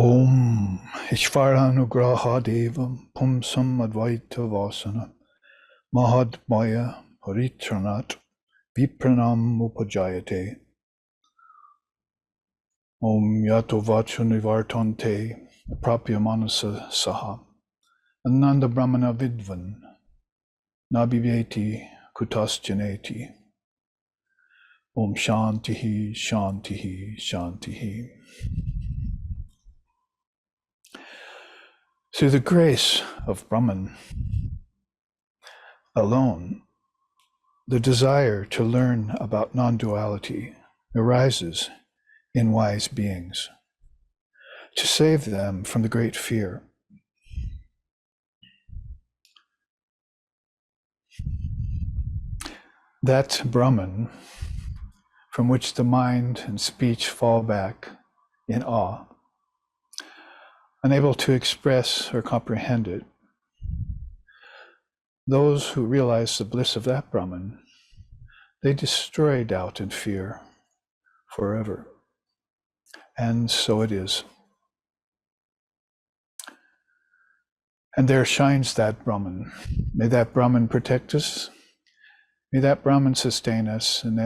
Om Ishvaranugrahadevam Pumsam Advaita Vasana Mahadmaya Paritranat Vipranam Upajayate Om Yato Vachu Nivartante Aprapya Manasa Saha Ananda Brahmana Vidvan Nabhiveti Kutasjaneti Om Shantihi Shantihi Shantihi. Through the grace of Brahman alone, the desire to learn about non-duality arises in wise beings to save them from the great fear. That Brahman from which the mind and speech fall back in awe, unable to express or comprehend it. Those who realize the bliss of that Brahman, they destroy doubt and fear forever. And so it is. And there shines that Brahman. May that Brahman protect us. May that Brahman sustain us, and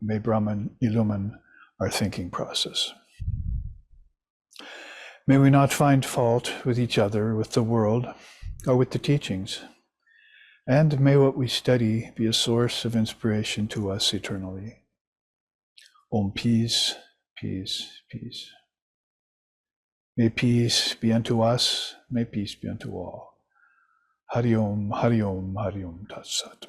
may Brahman illumine our thinking process. May we not find fault with each other, with the world, or with the teachings. And may what we study be a source of inspiration to us eternally. Om peace, peace, peace. May peace be unto us, may peace be unto all. Hari Om, Hari Om, Hari Om Tat Sat.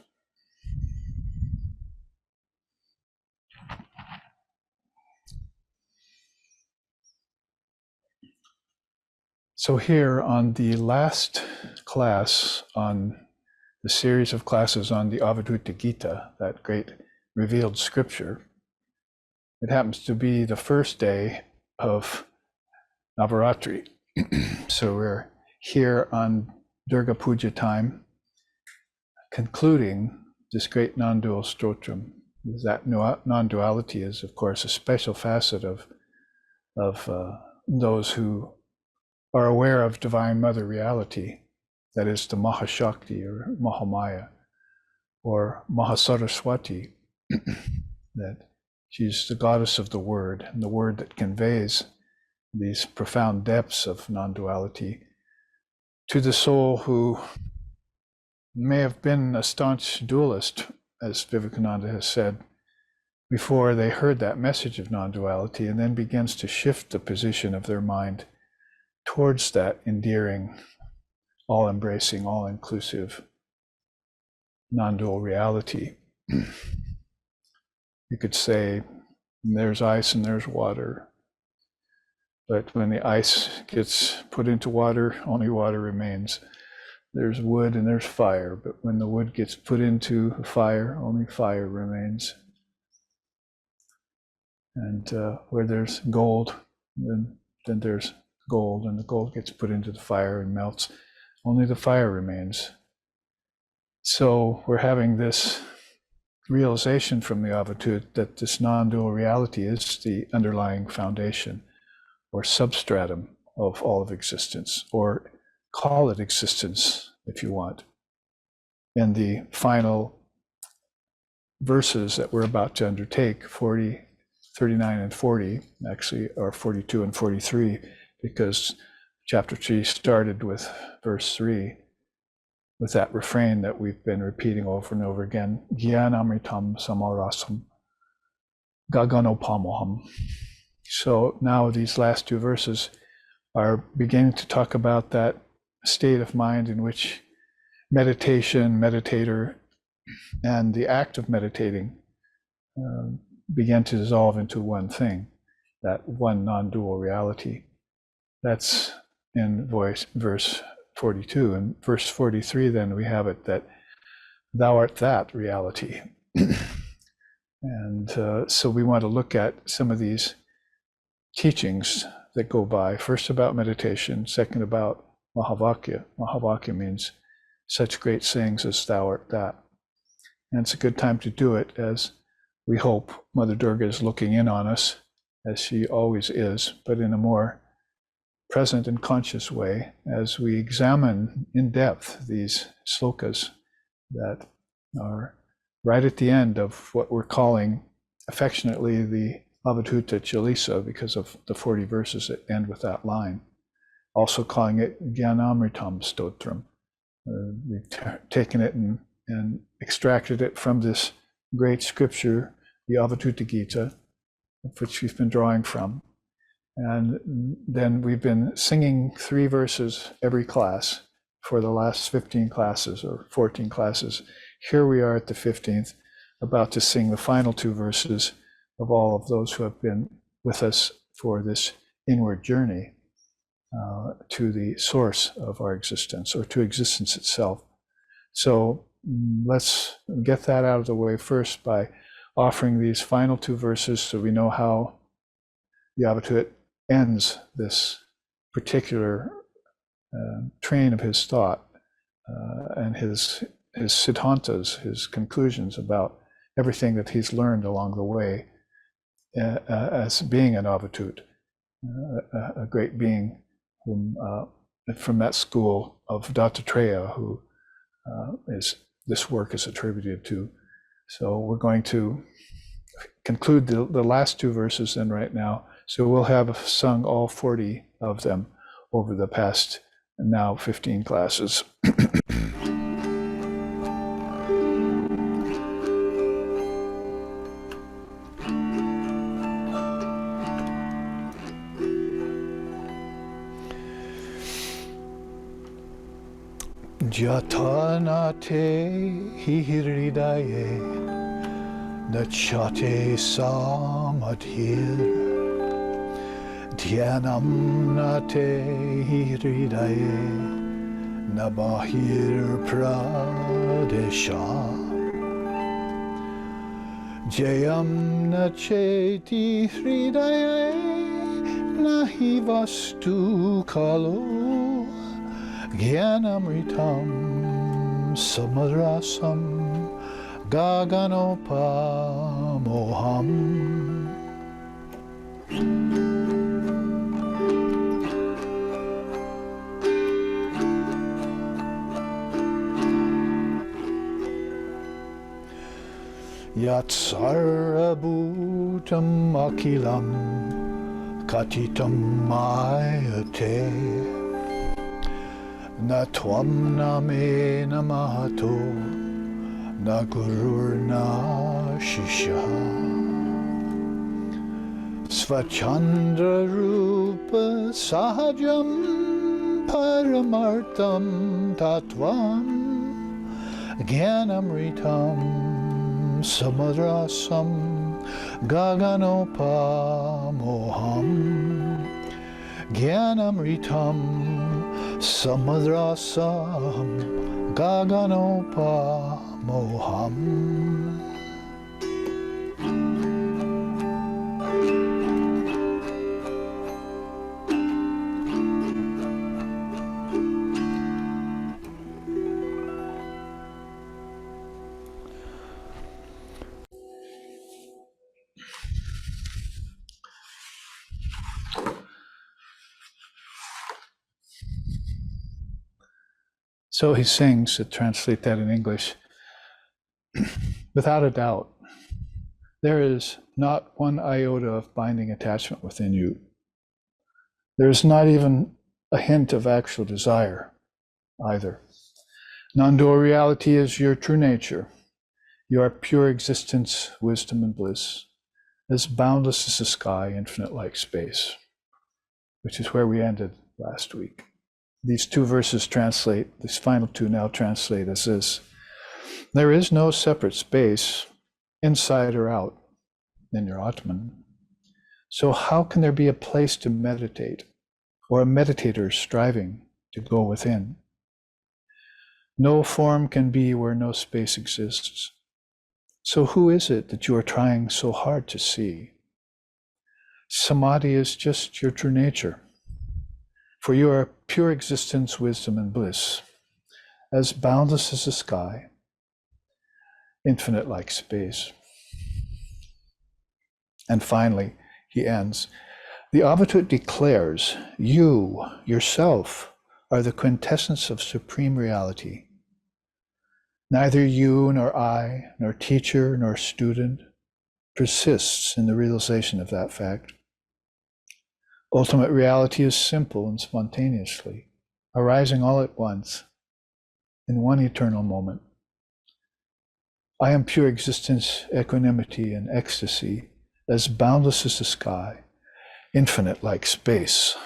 So here on the last class on the series of classes on the Avadhuta Gita, that great revealed scripture, it happens to be the first day of Navaratri. So we're here on Durga Puja time, concluding this great non-dual stotram. That non-duality is, of course, a special facet of those who are aware of Divine Mother reality, that is the Mahashakti or Mahamaya or Mahasaraswati, that she's the goddess of the word, and the word that conveys these profound depths of non-duality to the soul who may have been a staunch dualist, as Vivekananda has said, before they heard that message of non-duality, and then begins to shift the position of their mind towards that endearing, all-embracing, all-inclusive, non-dual reality. You could say, there's ice and there's water, but when the ice gets put into water, only water remains. There's wood and there's fire, but when the wood gets put into fire, only fire remains. And where there's gold, then there's gold, and the gold gets put into the fire and melts, only the fire remains. So we're having this realization from the Avadhut that this non-dual reality is the underlying foundation or substratum of all of existence, or call it existence if you want. And the final verses that we're about to undertake, 40, 39 and 40, actually are 42 and 43, because chapter 3 started with verse 3, with that refrain that we've been repeating over and over again, Jnanamritam samarasam gaganopamoham. So now these last two verses are beginning to talk about that state of mind in which meditation, meditator, and the act of meditating began to dissolve into one thing, that one non-dual reality. That's in verse 42. And verse 43, then we have it that thou art that reality. And so we want to look at some of these teachings that go by, first about meditation, second about Mahavakya. Mahavakya means such great sayings as thou art that. And it's a good time to do it, as we hope Mother Durga is looking in on us, as she always is, but in a more present and conscious way as we examine in depth these slokas that are right at the end of what we're calling affectionately the Avadhuta chalisa, because of the 40 verses that end with that line. Also calling it Jnanamritam stotram. We've taken it and extracted it from this great scripture, the Avadhuta Gita, which we've been drawing from. And then we've been singing 3 verses every class for the last 15 classes or 14 classes. Here we are at the 15th, about to sing the final 2 verses of all of those who have been with us for this inward journey to the source of our existence, or to existence itself. So let's get that out of the way first by offering these final 2 verses so we know how the Avadhut ends this particular train of his thought and his siddhantas, his conclusions about everything that he's learned along the way as being an Avadhut, a great being from that school of Dattatreya, who this work is attributed to. So we're going to conclude the last 2 verses then right now. So we'll have sung all 40 of them over the past now 15 classes. Jatanate hiridaye nachate samadhir Dhyanamnate hiridaye nabahir pradesha Jayam nacheti hridaye nahi vastu kalo Jnanamritam samarasam gaganopamoham Yatsarabhutam akilam katitam mayate Na tvam name namato na gurur na shishya Svachandra rupa sahajam paramartam tatvam Jnanamritam samadrasam gaganopamoham Jnanamritam Samadrasam gaganopamoham. So he sings, to translate that in English, without a doubt, there is not one iota of binding attachment within you. There is not even a hint of actual desire either. Non-dual reality is your true nature. You are pure existence, wisdom, and bliss, as boundless as the sky, infinite like space, which is where we ended last week. These 2 verses translate, these final 2 now translate as this: there is no separate space, inside or out, in your Atman. So how can there be a place to meditate, or a meditator striving to go within? No form can be where no space exists. So who is it that you are trying so hard to see? Samadhi is just your true nature. For you are pure existence, wisdom, and bliss, as boundless as the sky, infinite like space. And finally, he ends, The Avadhut declares, you, yourself, are the quintessence of supreme reality. Neither you nor I, nor teacher nor student, persists in the realization of that fact. Ultimate reality is simple and spontaneously, arising all at once, in one eternal moment. I am pure existence, equanimity, and ecstasy, as boundless as the sky, infinite like space.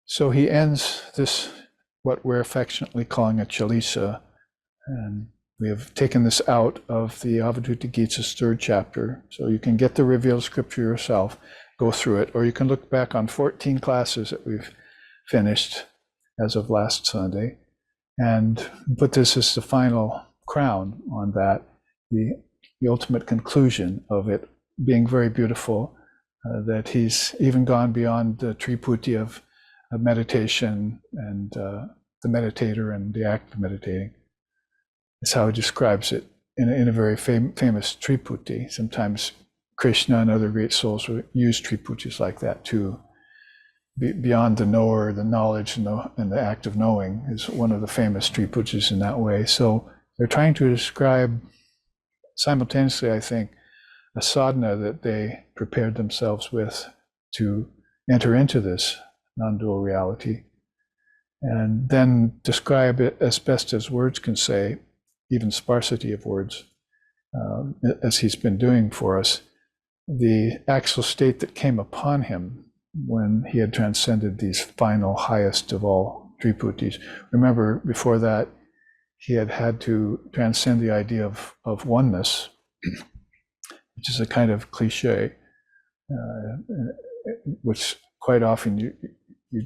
So he ends this, what we're affectionately calling a chalisa, and we have taken this out of the Avadhuta Gita's 3rd chapter, so you can get the revealed scripture yourself, go through it, or you can look back on 14 classes that we've finished as of last Sunday, and put this as the final crown on that, the ultimate conclusion of it being very beautiful, that he's even gone beyond the triputi of meditation and the meditator and the act of meditating. It's how he describes it in a very famous triputi. Sometimes Krishna and other great souls will use triputis like that too. Beyond the knower, the knowledge, and the act of knowing is one of the famous triputis in that way. So they're trying to describe simultaneously, I think, a sadhana that they prepared themselves with to enter into this non-dual reality, and then describe it as best as words can say, even sparsity of words, as he's been doing for us, the actual state that came upon him when he had transcended these final highest of all triputis. Remember, before that, he had to transcend the idea of oneness, which is a kind of cliche, which quite often you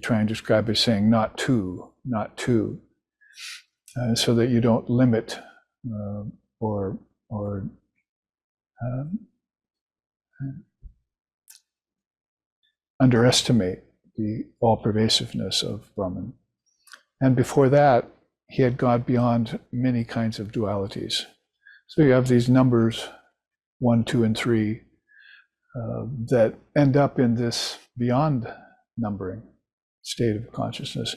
try and describe as saying not two, so that you don't limit or underestimate the all-pervasiveness of Brahman. And before that, he had gone beyond many kinds of dualities. So you have these numbers 1, 2, and 3 that end up in this beyond numbering state of consciousness.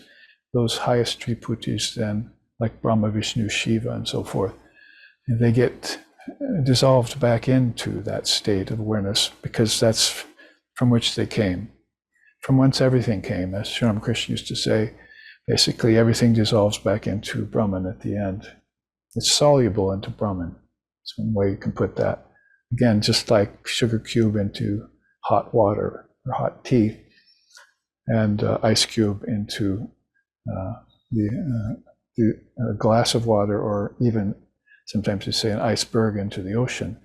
Those highest triputis then, like Brahma, Vishnu, Shiva, and so forth, and they get dissolved back into that state of awareness because that's from which they came, from whence everything came. As Sri Ramakrishna used to say, basically everything dissolves back into Brahman at the end. It's soluble into Brahman. That's one way you can put that. Again, just like sugar cube into hot water or hot tea, and ice cube into the glass of water, or even sometimes they say an iceberg into the ocean,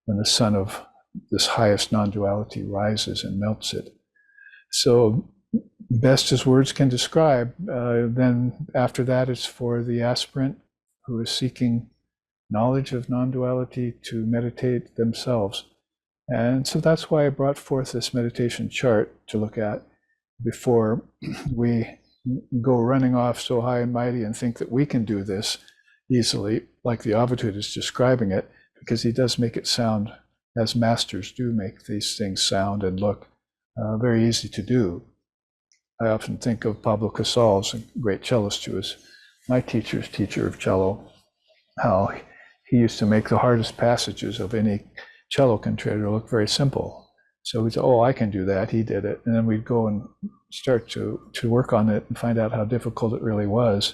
when the sun of this highest non-duality rises and melts it. So best as words can describe, then after that it's for the aspirant who is seeking knowledge of non-duality to meditate themselves. And so that's why I brought forth this meditation chart to look at before we go running off so high and mighty and think that we can do this easily, like the Avadhut is describing it, because he does make it sound, as masters do make these things sound and look very easy to do. I often think of Pablo Casals, a great cellist who was my teacher's teacher of cello, how he used to make the hardest passages of any cello concerto look very simple. So we'd say, oh, I can do that, he did it. And then we'd go and start to work on it and find out how difficult it really was,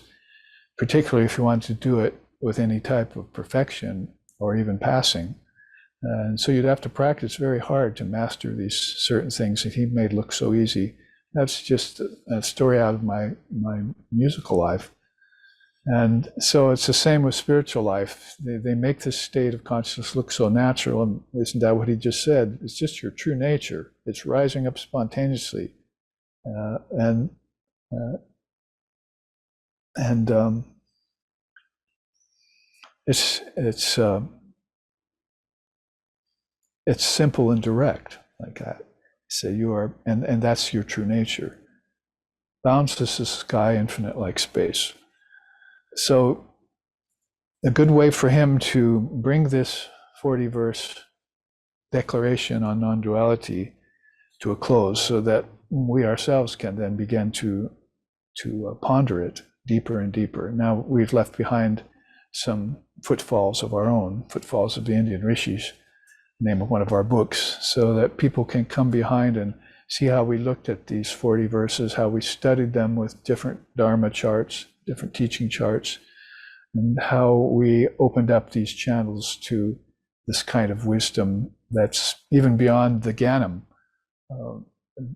particularly if you wanted to do it with any type of perfection or even passing. And so you'd have to practice very hard to master these certain things that he made look so easy. That's just a story out of my musical life. And so it's the same with spiritual life. They make this state of consciousness look so natural. And isn't that what he just said? It's just your true nature. It's rising up spontaneously. It's it's simple and direct like that. So you are, and that's your true nature. Boundless is sky, infinite like space. So a good way for him to bring this 40-verse declaration on non-duality to a close, so that we ourselves can then begin to ponder it deeper and deeper. Now we've left behind some footfalls of our own, footfalls of the Indian rishis, name of one of our books, so that people can come behind and see how we looked at these 40 verses, how we studied them with different Dharma charts, different teaching charts, and how we opened up these channels to this kind of wisdom that's even beyond the Jnanam,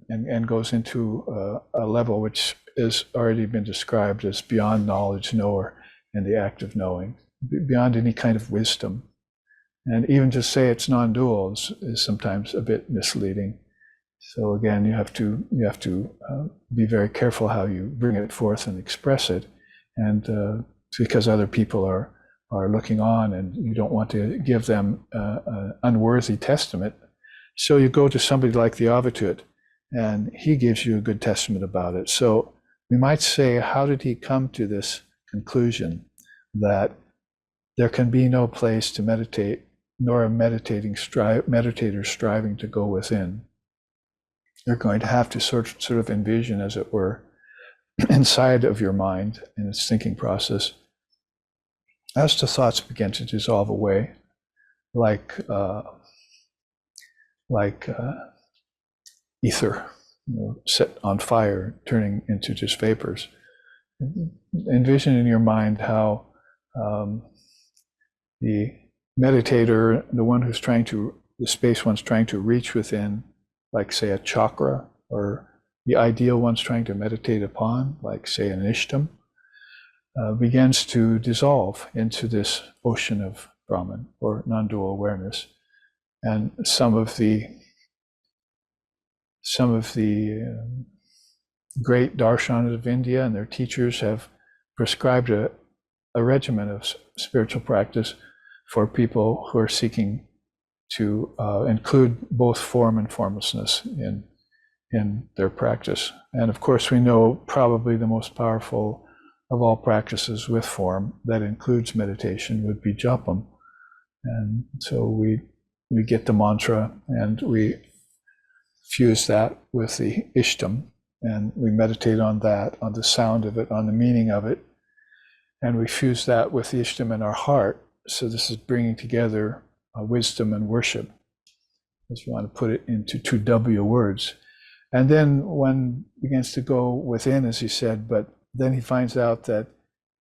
and goes into a level which has already been described as beyond knowledge, knower, and the act of knowing, beyond any kind of wisdom. And even to say it's non-dual is sometimes a bit misleading. So again, you have to be very careful how you bring it forth and express it, and because other people are looking on, and you don't want to give them an unworthy testament. So you go to somebody like the Avadhut, and he gives you a good testament about it. So we might say, how did he come to this conclusion that there can be no place to meditate, nor a meditator striving to go within? You're going to have to sort of envision, as it were, inside of your mind in its thinking process, as the thoughts begin to dissolve away, like ether, set on fire, turning into just vapors. Envision in your mind how the meditator, the space one's trying to reach within, like say a chakra, or the ideal one's trying to meditate upon, like say an ishtam, begins to dissolve into this ocean of Brahman, or non-dual awareness. And some of the great darshanas of India and their teachers have prescribed a regimen of spiritual practice for people who are seeking to include both form and formlessness in their practice. And of course, we know probably the most powerful of all practices with form that includes meditation would be japam. And so we get the mantra and we fuse that with the ishtam, and we meditate on that, on the sound of it, on the meaning of it, and we fuse that with the ishtam in our heart. So this is bringing together wisdom and worship, as you want to put it into 2W words. And then one begins to go within, as he said, but then he finds out that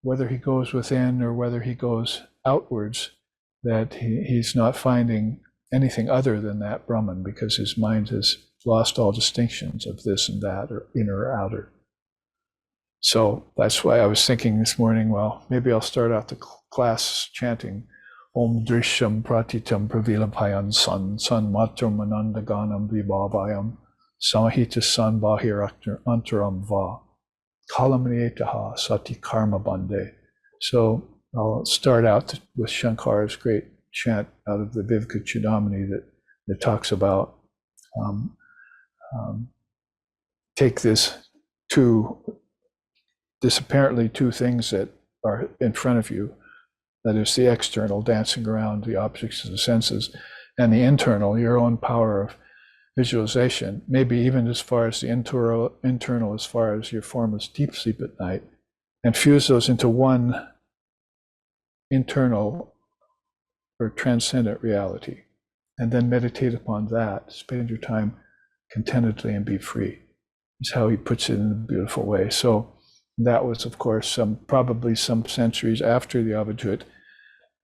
whether he goes within or whether he goes outwards, that he's not finding anything other than that Brahman, because his mind has lost all distinctions of this and that, or inner or outer. So that's why I was thinking this morning, well, maybe I'll start out the class chanting Om Drishyam Pratitam Pravilabhayan San Matram Anandaganam Vibhavayam Samahita San Bahir Antaram Va Kalamniyetaha Sati Karma Bande. So I'll start out with Shankar's great chant out of the Viveka Chudamani that talks about take this apparently two things that are in front of you, that is the external, dancing around the objects of the senses, and the internal, your own power of visualization, maybe even as far as the internal as far as your formless deep sleep at night, and fuse those into one internal or transcendent reality, and then meditate upon that. Spend your time contentedly and be free. Is how he puts it in a beautiful way. So that was, of course, probably some centuries after the Avadhut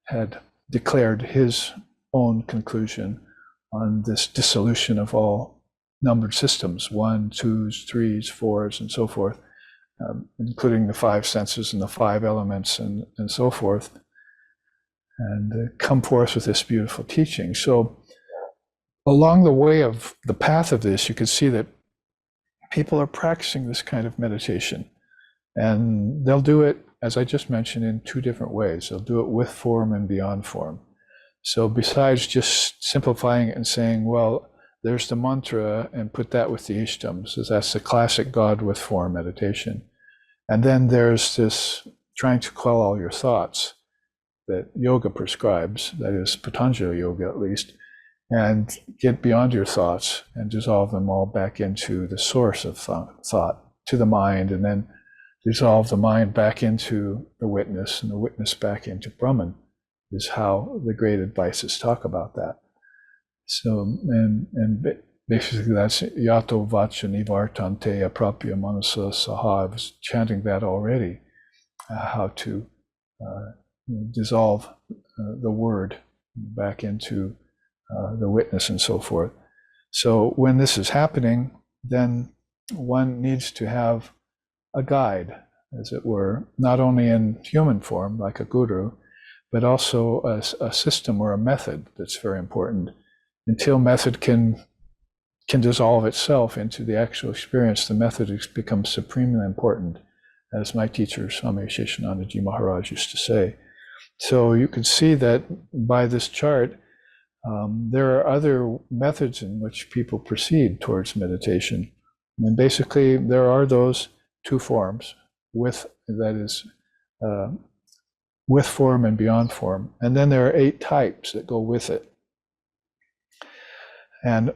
had declared his own conclusion on this dissolution of all numbered systems, 1, 2s, 3s, 4s, and so forth, including the 5 senses and the 5 elements and so forth, and come forth with this beautiful teaching. So along the way of the path of this, you can see that people are practicing this kind of meditation, and they'll do it, as I just mentioned, in 2 different ways. They'll do it with form and beyond form. So besides just simplifying it and saying, well, there's the mantra and put that with the Ishtams, so that's the classic God with form meditation. And then there's this trying to quell all your thoughts that yoga prescribes, that is Patanjali yoga at least, and get beyond your thoughts and dissolve them all back into the source of thought, to the mind, and then dissolve the mind back into the witness and the witness back into Brahman, is how the great advices talk about that. So, and basically that's yato vacha nivartante aprapya manasa saha. I was chanting that already, how to dissolve the word back into the witness and so forth. So when this is happening, then one needs to have a guide, as it were, not only in human form, like a guru, but also a system or a method that's very important. Until method can dissolve itself into the actual experience, the method becomes supremely important, as my teacher, Swami Sheshanandaji Maharaj, used to say. So you can see that by this chart, there are other methods in which people proceed towards meditation. And basically, there are those two forms, with form and beyond form. And then there are 8 types that go with it. And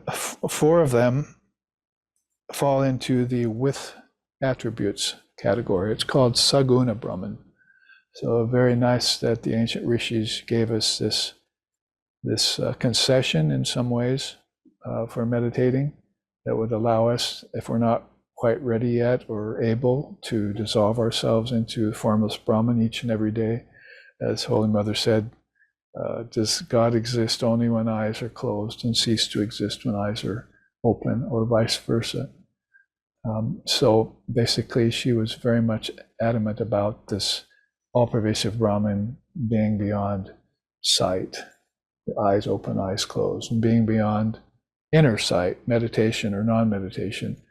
4 of them fall into the with attributes category. It's called Saguna Brahman. So very nice that the ancient rishis gave us this concession in some ways for meditating that would allow us, if we're not quite ready yet or able, to dissolve ourselves into formless Brahman each and every day. As Holy Mother said, does God exist only when eyes are closed and cease to exist when eyes are open, or vice versa? So basically, she was very much adamant about this all-pervasive Brahman being beyond sight, eyes open, eyes closed, and being beyond inner sight, meditation or non-meditation.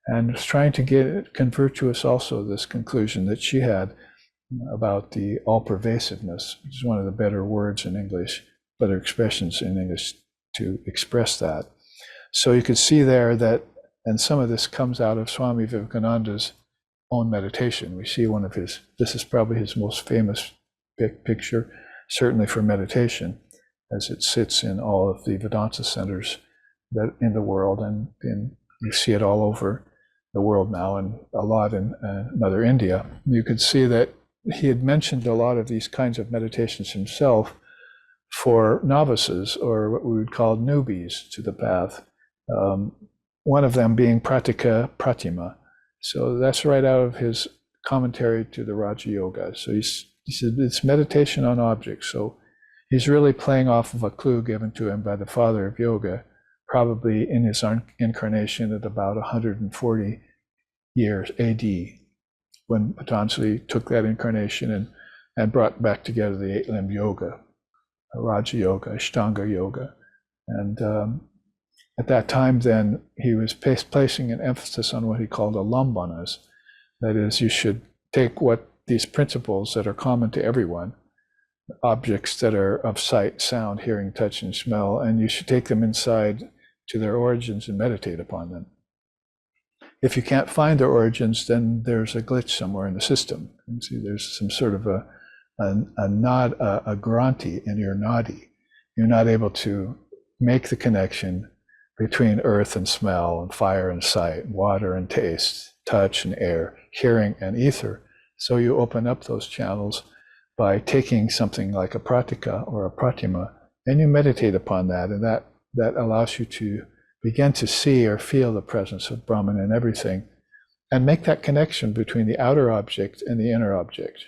And was trying to convert to us also this conclusion that she had about the all-pervasiveness, which is one of the better words in English, better expressions in English to express that. So you could see there that, and some of this comes out of Swami Vivekananda's own meditation. We see one of his, this is probably his most famous picture, certainly for meditation, as it sits in all of the Vedanta centers that in the world, and you see it all over the world now, and a lot in Mother India. You could see that he had mentioned a lot of these kinds of meditations himself for novices, or what we would call newbies to the path. One of them being Pratika Pratima. So that's right out of his commentary to the Raja Yoga. So he said it's meditation on objects. So he's really playing off of a clue given to him by the father of yoga, probably in his incarnation at about 140 years AD, when Patanjali took that incarnation and brought back together the 8-limbed yoga, Raja Yoga, Ashtanga Yoga. And at that time then, he was placing an emphasis on what he called alambanas. That is, you should take what these principles that are common to everyone, objects that are of sight, sound, hearing, touch, and smell, and you should take them inside to their origins and meditate upon them. If you can't find their origins, then there's a glitch somewhere in the system. You see, there's some sort of a granti in your nadi. You're not able to make the connection between earth and smell, and fire and sight, water and taste, touch and air, hearing and ether. So you open up those channels by taking something like a pratika or a pratima, and you meditate upon that, and that allows you to begin to see or feel the presence of Brahman in everything, and make that connection between the outer object and the inner object.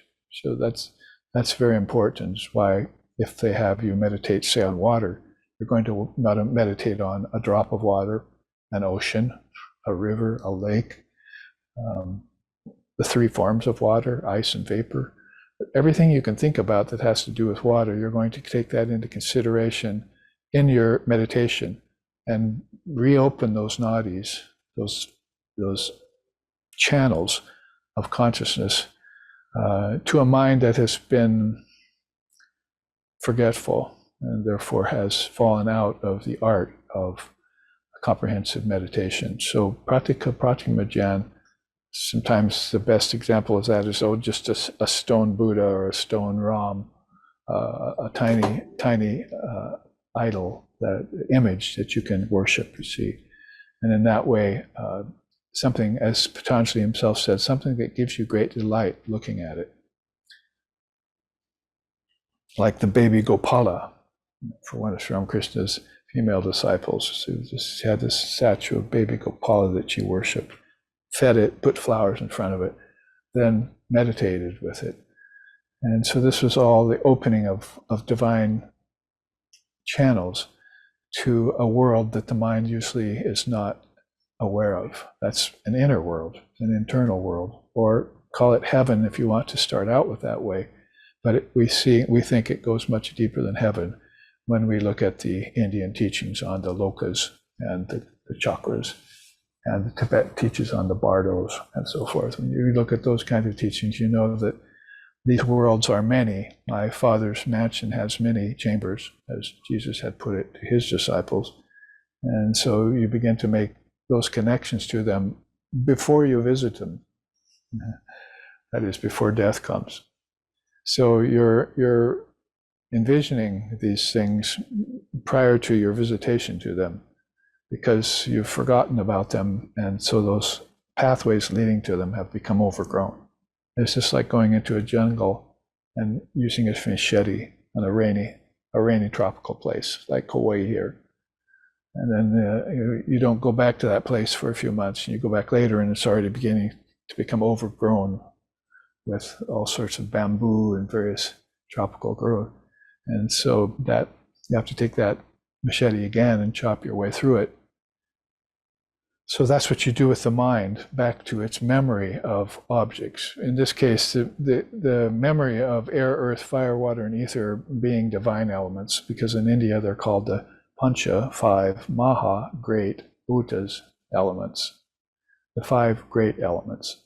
So that's very important. It's why if they have you meditate, say, on water, you're going to not meditate on a drop of water, an ocean, a river, a lake, the 3 forms of water, ice and vapor. Everything you can think about that has to do with water, you're going to take that into consideration in your meditation and reopen those nadis, those channels of consciousness to a mind that has been forgetful, and therefore has fallen out of the art of comprehensive meditation. So pratika pratimogyana, sometimes the best example of that is, just a stone Buddha or a stone Ram, a tiny idol, that image that you can worship, you see. And in that way, something, as Patanjali himself said, something that gives you great delight looking at it. Like the baby Gopala, for one of Sri Ramakrishna's female disciples, who just had this statue of baby Gopala that she worshipped, fed it, put flowers in front of it, then meditated with it. And so this was all the opening of divine channels to a world that the mind usually is not aware of. That's an inner world, an internal world, or call it heaven if you want to start out with that way. But we think it goes much deeper than heaven when we look at the Indian teachings on the lokas and the chakras, and the Tibet teaches on the bardos and so forth. When you look at those kinds of teachings, you know that these worlds are many. My Father's mansion has many chambers, as Jesus had put it to his disciples. And so you begin to make those connections to them before you visit them. That is, before death comes. So you're envisioning these things prior to your visitation to them, because you've forgotten about them, and so those pathways leading to them have become overgrown. It's just like going into a jungle and using a machete on a rainy tropical place like Kauai here. And then you don't go back to that place for a few months, and you go back later and it's already beginning to become overgrown with all sorts of bamboo and various tropical growth. And so that you have to take that machete again and chop your way through it. So that's what you do with the mind, back to its memory of objects. In this case, the memory of air, earth, fire, water, and ether being divine elements, because in India they're called the Pancha, 5 Maha, great, Bhutas, elements, the 5 great elements.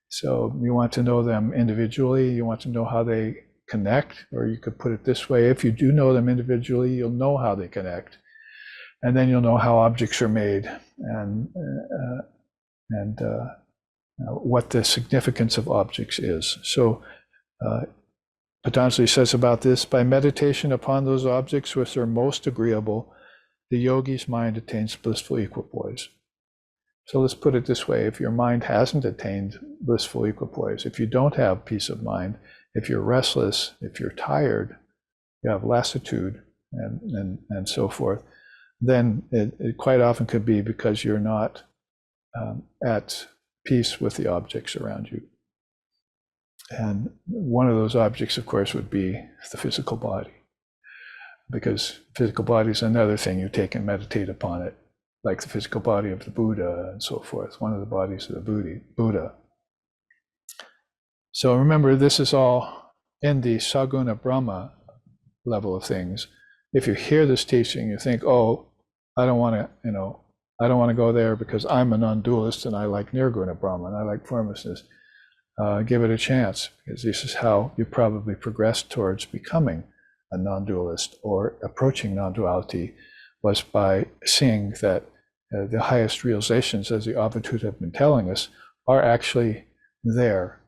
So you want to know them individually, you want to know how they connect, or you could put it this way: if you do know them individually, you'll know how they connect. And then you'll know how objects are made, and what the significance of objects is. So Patanjali says about this: by meditation upon those objects which are most agreeable, the yogi's mind attains blissful equipoise. So let's put it this way: if your mind hasn't attained blissful equipoise, if you don't have peace of mind, if you're restless, if you're tired, you have lassitude, and so forth, then it quite often could be because you're not at peace with the objects around you. And one of those objects, of course, would be the physical body, because physical body is another thing you take and meditate upon it, like the physical body of the Buddha and so forth, one of the bodies of the Buddha. So remember, this is all in the Saguna Brahma level of things. If you hear this teaching, you think, oh, I don't want to go there because I'm a non-dualist and I like Nirguna Brahman, I like formlessness. Give it a chance, because this is how you probably progress towards becoming a non-dualist or approaching non-duality, was by seeing that the highest realizations, as the Avadhut have been telling us, are actually there,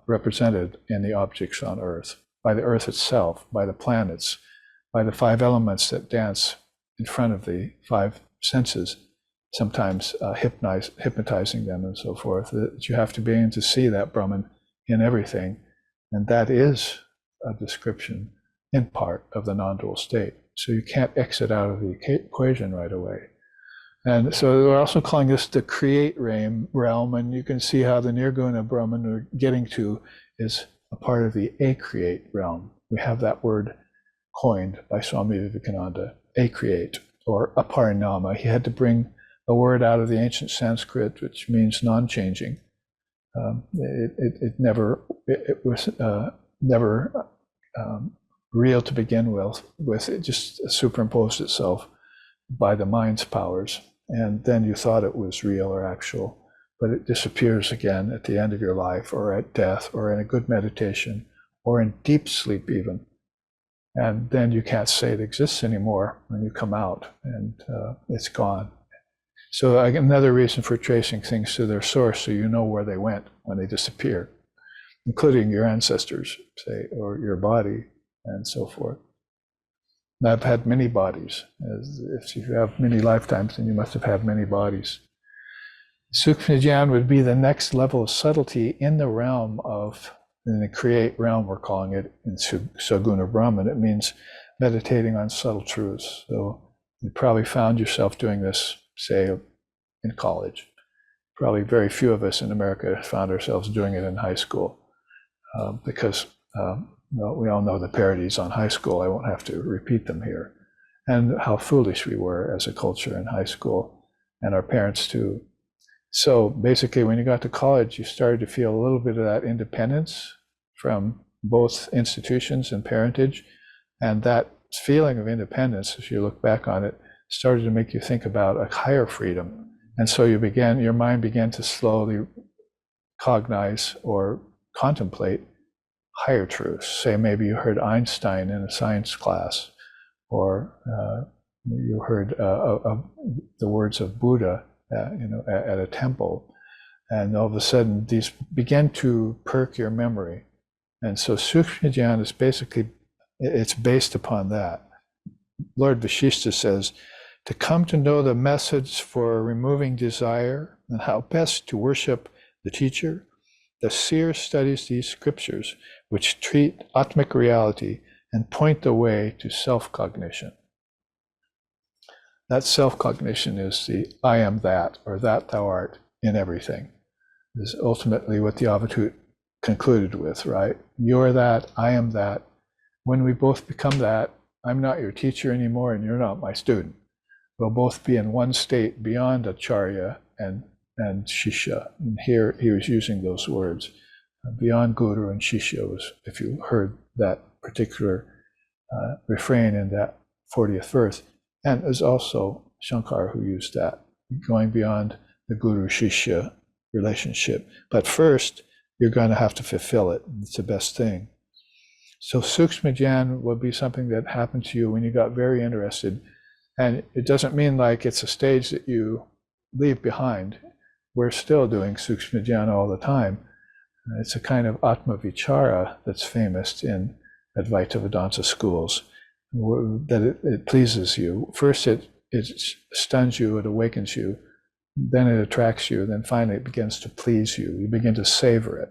represented in the objects on earth, by the earth itself, by the planets, by the 5 elements that dance in front of the 5 senses, sometimes hypnotizing them and so forth. That you have to be able to see that Brahman in everything, and that is a description in part of the non-dual state. So you can't exit out of the equation right away. And so we're also calling this the create realm, and you can see how the Nirguna Brahman we're getting to is a part of the a-create realm. We have that word coined by Swami Vivekananda, a-create, or aparinama. He had to bring a word out of the ancient Sanskrit, which means non-changing. It was never real to begin with. It just superimposed itself by the mind's powers, and then you thought it was real or actual, but it disappears again at the end of your life, or at death, or in a good meditation, or in deep sleep even. And then you can't say it exists anymore when you come out, and it's gone. So another reason for tracing things to their source, so you know where they went when they disappear, including your ancestors, say, or your body, and so forth. And I've had many bodies. If you have many lifetimes, then you must have had many bodies. Sukshma Jnana would be the next level of subtlety in the realm of, in the create realm, we're calling it in Saguna Brahman. It means meditating on subtle truths. So you probably found yourself doing this, say, in college. Probably very few of us in America found ourselves doing it in high school, because we all know the parodies on high school. I won't have to repeat them here. And how foolish we were as a culture in high school, and our parents too. So basically, when you got to college, you started to feel a little bit of that independence from both institutions and parentage. And that feeling of independence, if you look back on it, started to make you think about a higher freedom. And so your mind began to slowly cognize or contemplate higher truths. Say maybe you heard Einstein in a science class, or you heard the words of Buddha at a temple, and all of a sudden these began to perk your memory. And so Sukshma Jnana is basically, it's based upon that. Lord Vashishta says, to come to know the methods for removing desire and how best to worship the teacher, the seer studies these scriptures which treat Atmic reality and point the way to self-cognition. That self-cognition is the I am that, or that thou art in everything, is ultimately what the Avadhut concluded with, right? You're that, I am that. When we both become that, I'm not your teacher anymore and you're not my student. We'll both be in one state beyond Acharya and Shishya. And here he was using those words. Beyond Guru and Shishya was, if you heard that particular refrain in that 40th verse. And there's also Shankar who used that, going beyond the Guru-Shishya relationship. But first, you're going to have to fulfill it. It's the best thing. So Sukshma Jnana will be something that happened to you when you got very interested. And it doesn't mean like it's a stage that you leave behind. We're still doing Sukshma Jnana all the time. It's a kind of Atma Vichara that's famous in Advaita Vedanta schools, that it pleases you. First it stuns you, it awakens you, then it attracts you, then finally it begins to please you. You begin to savor it.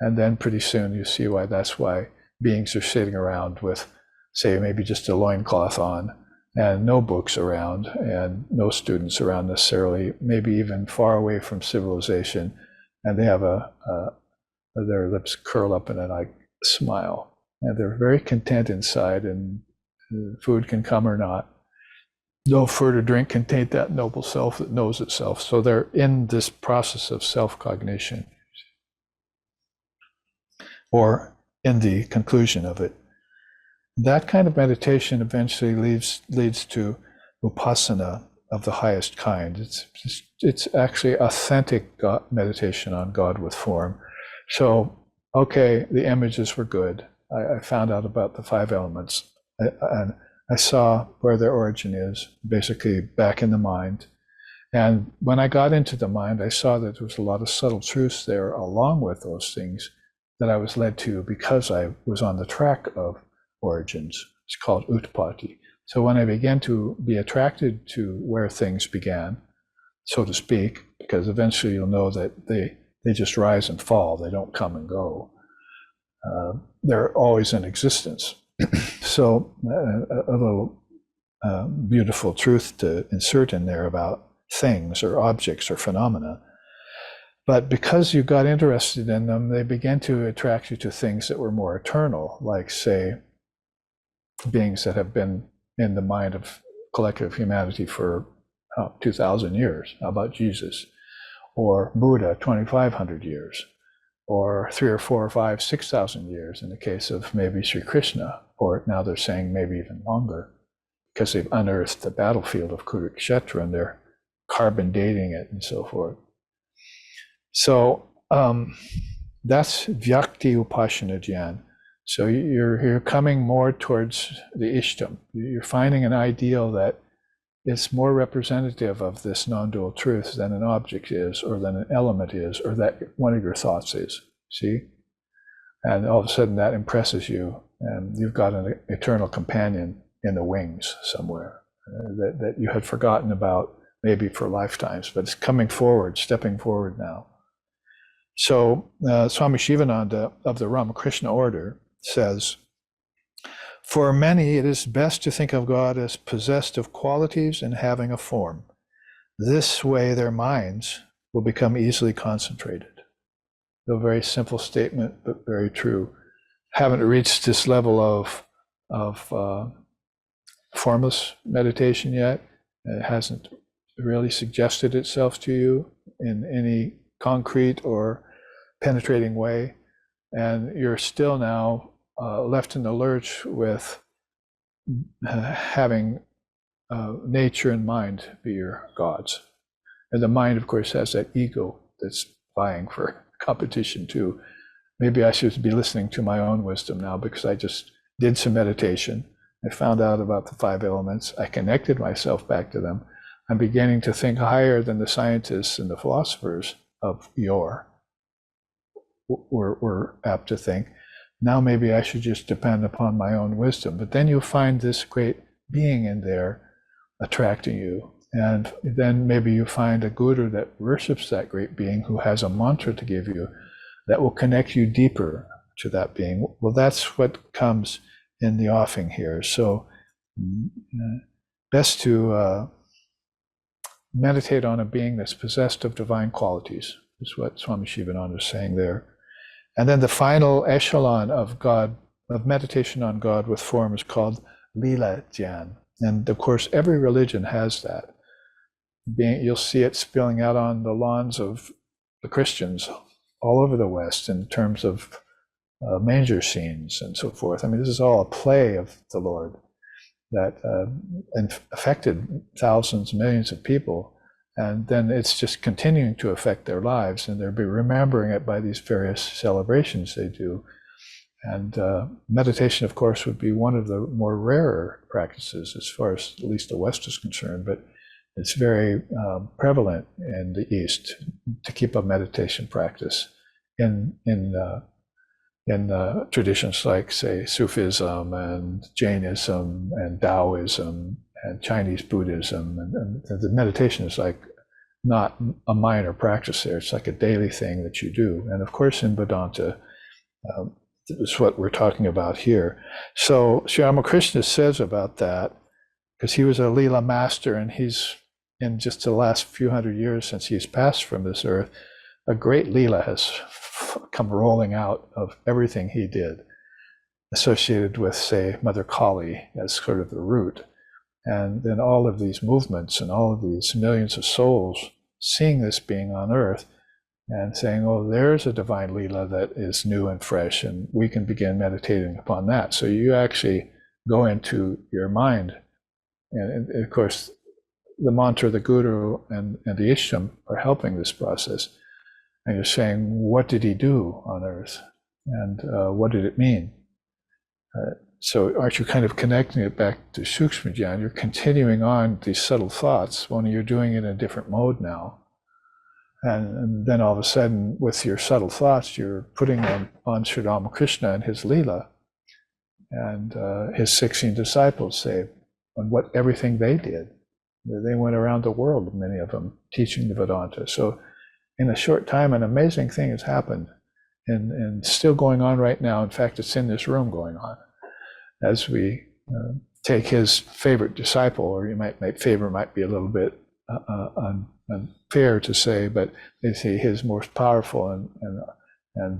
And then pretty soon you see why that's why beings are sitting around with, say, maybe just a loincloth on, and no books around, and no students around necessarily, maybe even far away from civilization, and they have their lips curl up in a smile. And they're very content inside, and food can come or not. No food or drink can taint that noble self that knows itself. So they're in this process of self-cognition, or in the conclusion of it. That kind of meditation eventually leads to upasana of the highest kind. It's actually authentic meditation on God with form. So, okay, the images were good. I found out about the 5 elements, and I saw where their origin is, basically back in the mind. And when I got into the mind, I saw that there was a lot of subtle truths there along with those things that I was led to because I was on the track of origins. It's called utpatti. So when I began to be attracted to where things began, so to speak, because eventually you'll know that they just rise and fall, they don't come and go. They're always in existence. So a little beautiful truth to insert in there about things or objects or phenomena. But because you got interested in them, they began to attract you to things that were more eternal, like, say, beings that have been in the mind of collective humanity for 2,000 years. How about Jesus? Or Buddha, 2,500 years. Or 3 or 4 or 5, 6,000 years in the case of maybe Sri Krishna, or now they're saying maybe even longer, because they've unearthed the battlefield of Kurukshetra and they're carbon dating it and so forth. So that's Vyakti Upasana Jnana. So you're coming more towards the Ishtam. You're finding an ideal that is more representative of this non-dual truth than an object is, or than an element is, or that one of your thoughts is. See? And all of a sudden that impresses you, and you've got an eternal companion in the wings somewhere that you had forgotten about maybe for lifetimes, but it's coming forward, stepping forward now. So Swami Shivananda of the Ramakrishna order says, for many, it is best to think of God as possessed of qualities and having a form. This way, their minds will become easily concentrated. A very simple statement, but very true. Haven't reached this level of formless meditation yet. It hasn't really suggested itself to you in any concrete or penetrating way. And you're still now left in the lurch with having nature and mind be your gods. And the mind, of course, has that ego that's vying for competition too. Maybe I should be listening to my own wisdom now, because I just did some meditation. I found out about the 5 elements. I connected myself back to them. I'm beginning to think higher than the scientists and the philosophers of yore were apt to think. Now maybe I should just depend upon my own wisdom. But then you'll find this great being in there attracting you. And then maybe you find a guru that worships that great being, who has a mantra to give you that will connect you deeper to that being. Well, that's what comes in the offing here. So best to meditate on a being that's possessed of divine qualities, is what Swami Shivananda is saying there. And then the final echelon of God, of meditation on God with form, is called Lila Dhyan. And of course, every religion has that. You'll see it spilling out on the lawns of the Christians all over the West in terms of manger scenes and so forth. I mean, this is all a play of the Lord that affected thousands, millions of people. And then it's just continuing to affect their lives, and they'll be remembering it by these various celebrations they do. And meditation, of course, would be one of the more rarer practices as far as at least the West is concerned, but it's very prevalent in the East to keep a meditation practice in traditions like, say, Sufism and Jainism and Taoism and Chinese Buddhism. And the meditation is like not a minor practice there. It's like a daily thing that you do. And of course, in Vedanta, is what we're talking about here. So Sri Ramakrishna says about that, because he was a Leela master, and he's, in just the last few hundred years since he's passed from this earth, a great Leela has come rolling out of everything he did, associated with, say, Mother Kali as sort of the root. And then all of these movements and all of these millions of souls seeing this being on earth and saying, oh, there's a divine Leela that is new and fresh, and we can begin meditating upon that. So you actually go into your mind. And of course, the mantra, the guru, and the Ishtam are helping this process. And you're saying, what did he do on earth? And what did it mean? So aren't you kind of connecting it back to Sukshma Dhyan? You're continuing on these subtle thoughts, only you're doing it in a different mode now. And then all of a sudden, with your subtle thoughts, you're putting them on Sri Ramakrishna and his Leela, and his 16 disciples, say, on what everything they did. They went around the world, many of them, teaching the Vedanta. So in a short time, an amazing thing has happened, and still going on right now. In fact, it's in this room going on. As we take his favorite disciple, or you might favorite might be a little bit unfair to say, but they say his most powerful and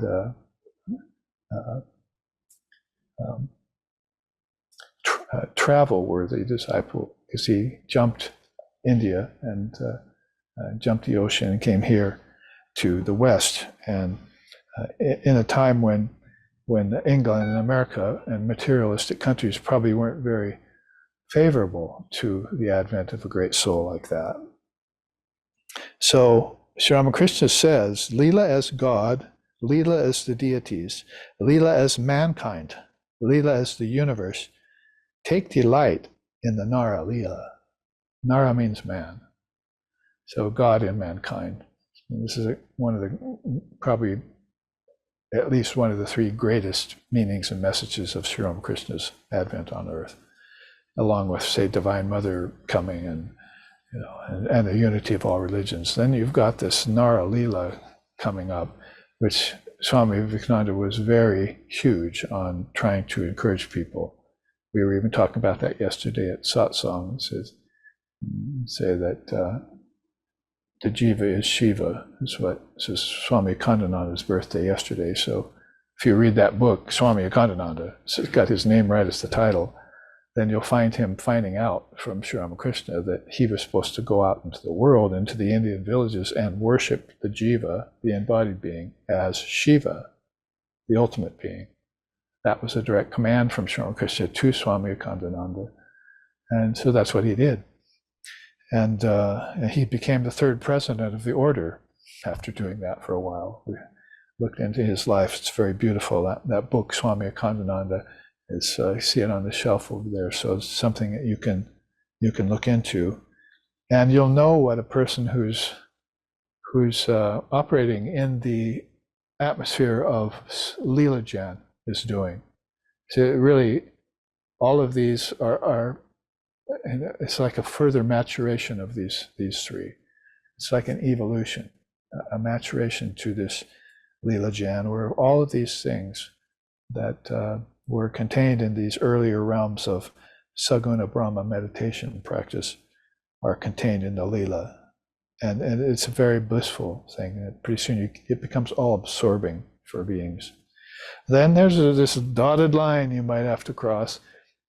travel-worthy disciple, because he jumped India and jumped the ocean and came here to the West, and in a time when England and America and materialistic countries probably weren't very favorable to the advent of a great soul like that. So Sri Ramakrishna says, Leela as God Leela as the deities, Leela as mankind, Leela as the universe. Take delight in the Nara Leela. Nara means man. So God in mankind. And this is one of the, probably at least one of the three greatest meanings and messages of Sri Ramakrishna's advent on earth, along with, say, Divine Mother coming and, you know, and the unity of all religions. Then you've got this Nara Leela coming up, which Swami Vivekananda was very huge on trying to encourage people. We were even talking about that yesterday at Satsang. Say that the Jiva is Shiva, is what says Swami Akhandananda's birthday yesterday. So if you read that book, Swami Akhandananda, it's got his name right as the title, then you'll find him finding out from Sri Ramakrishna that he was supposed to go out into the world, into the Indian villages, and worship the Jiva, the embodied being, as Shiva, the ultimate being. That was a direct command from Sri Ramakrishna to Swami Akhandananda. And so that's what he did. And he became the third president of the order after doing that for a while. We looked into his life. It's very beautiful. That book, Swami Akhandananda, is, you see it on the shelf over there. So it's something that you can look into. And you'll know what a person who's operating in the atmosphere of Leela-Jan is doing. So really, all of these are and it's like a further maturation of these three. It's like an evolution, a maturation to this Leela-Jan, where all of these things that were contained in these earlier realms of Saguna Brahma meditation practice are contained in the Leela. And it's a very blissful thing. And pretty soon it becomes all absorbing for beings. Then there's this dotted line you might have to cross,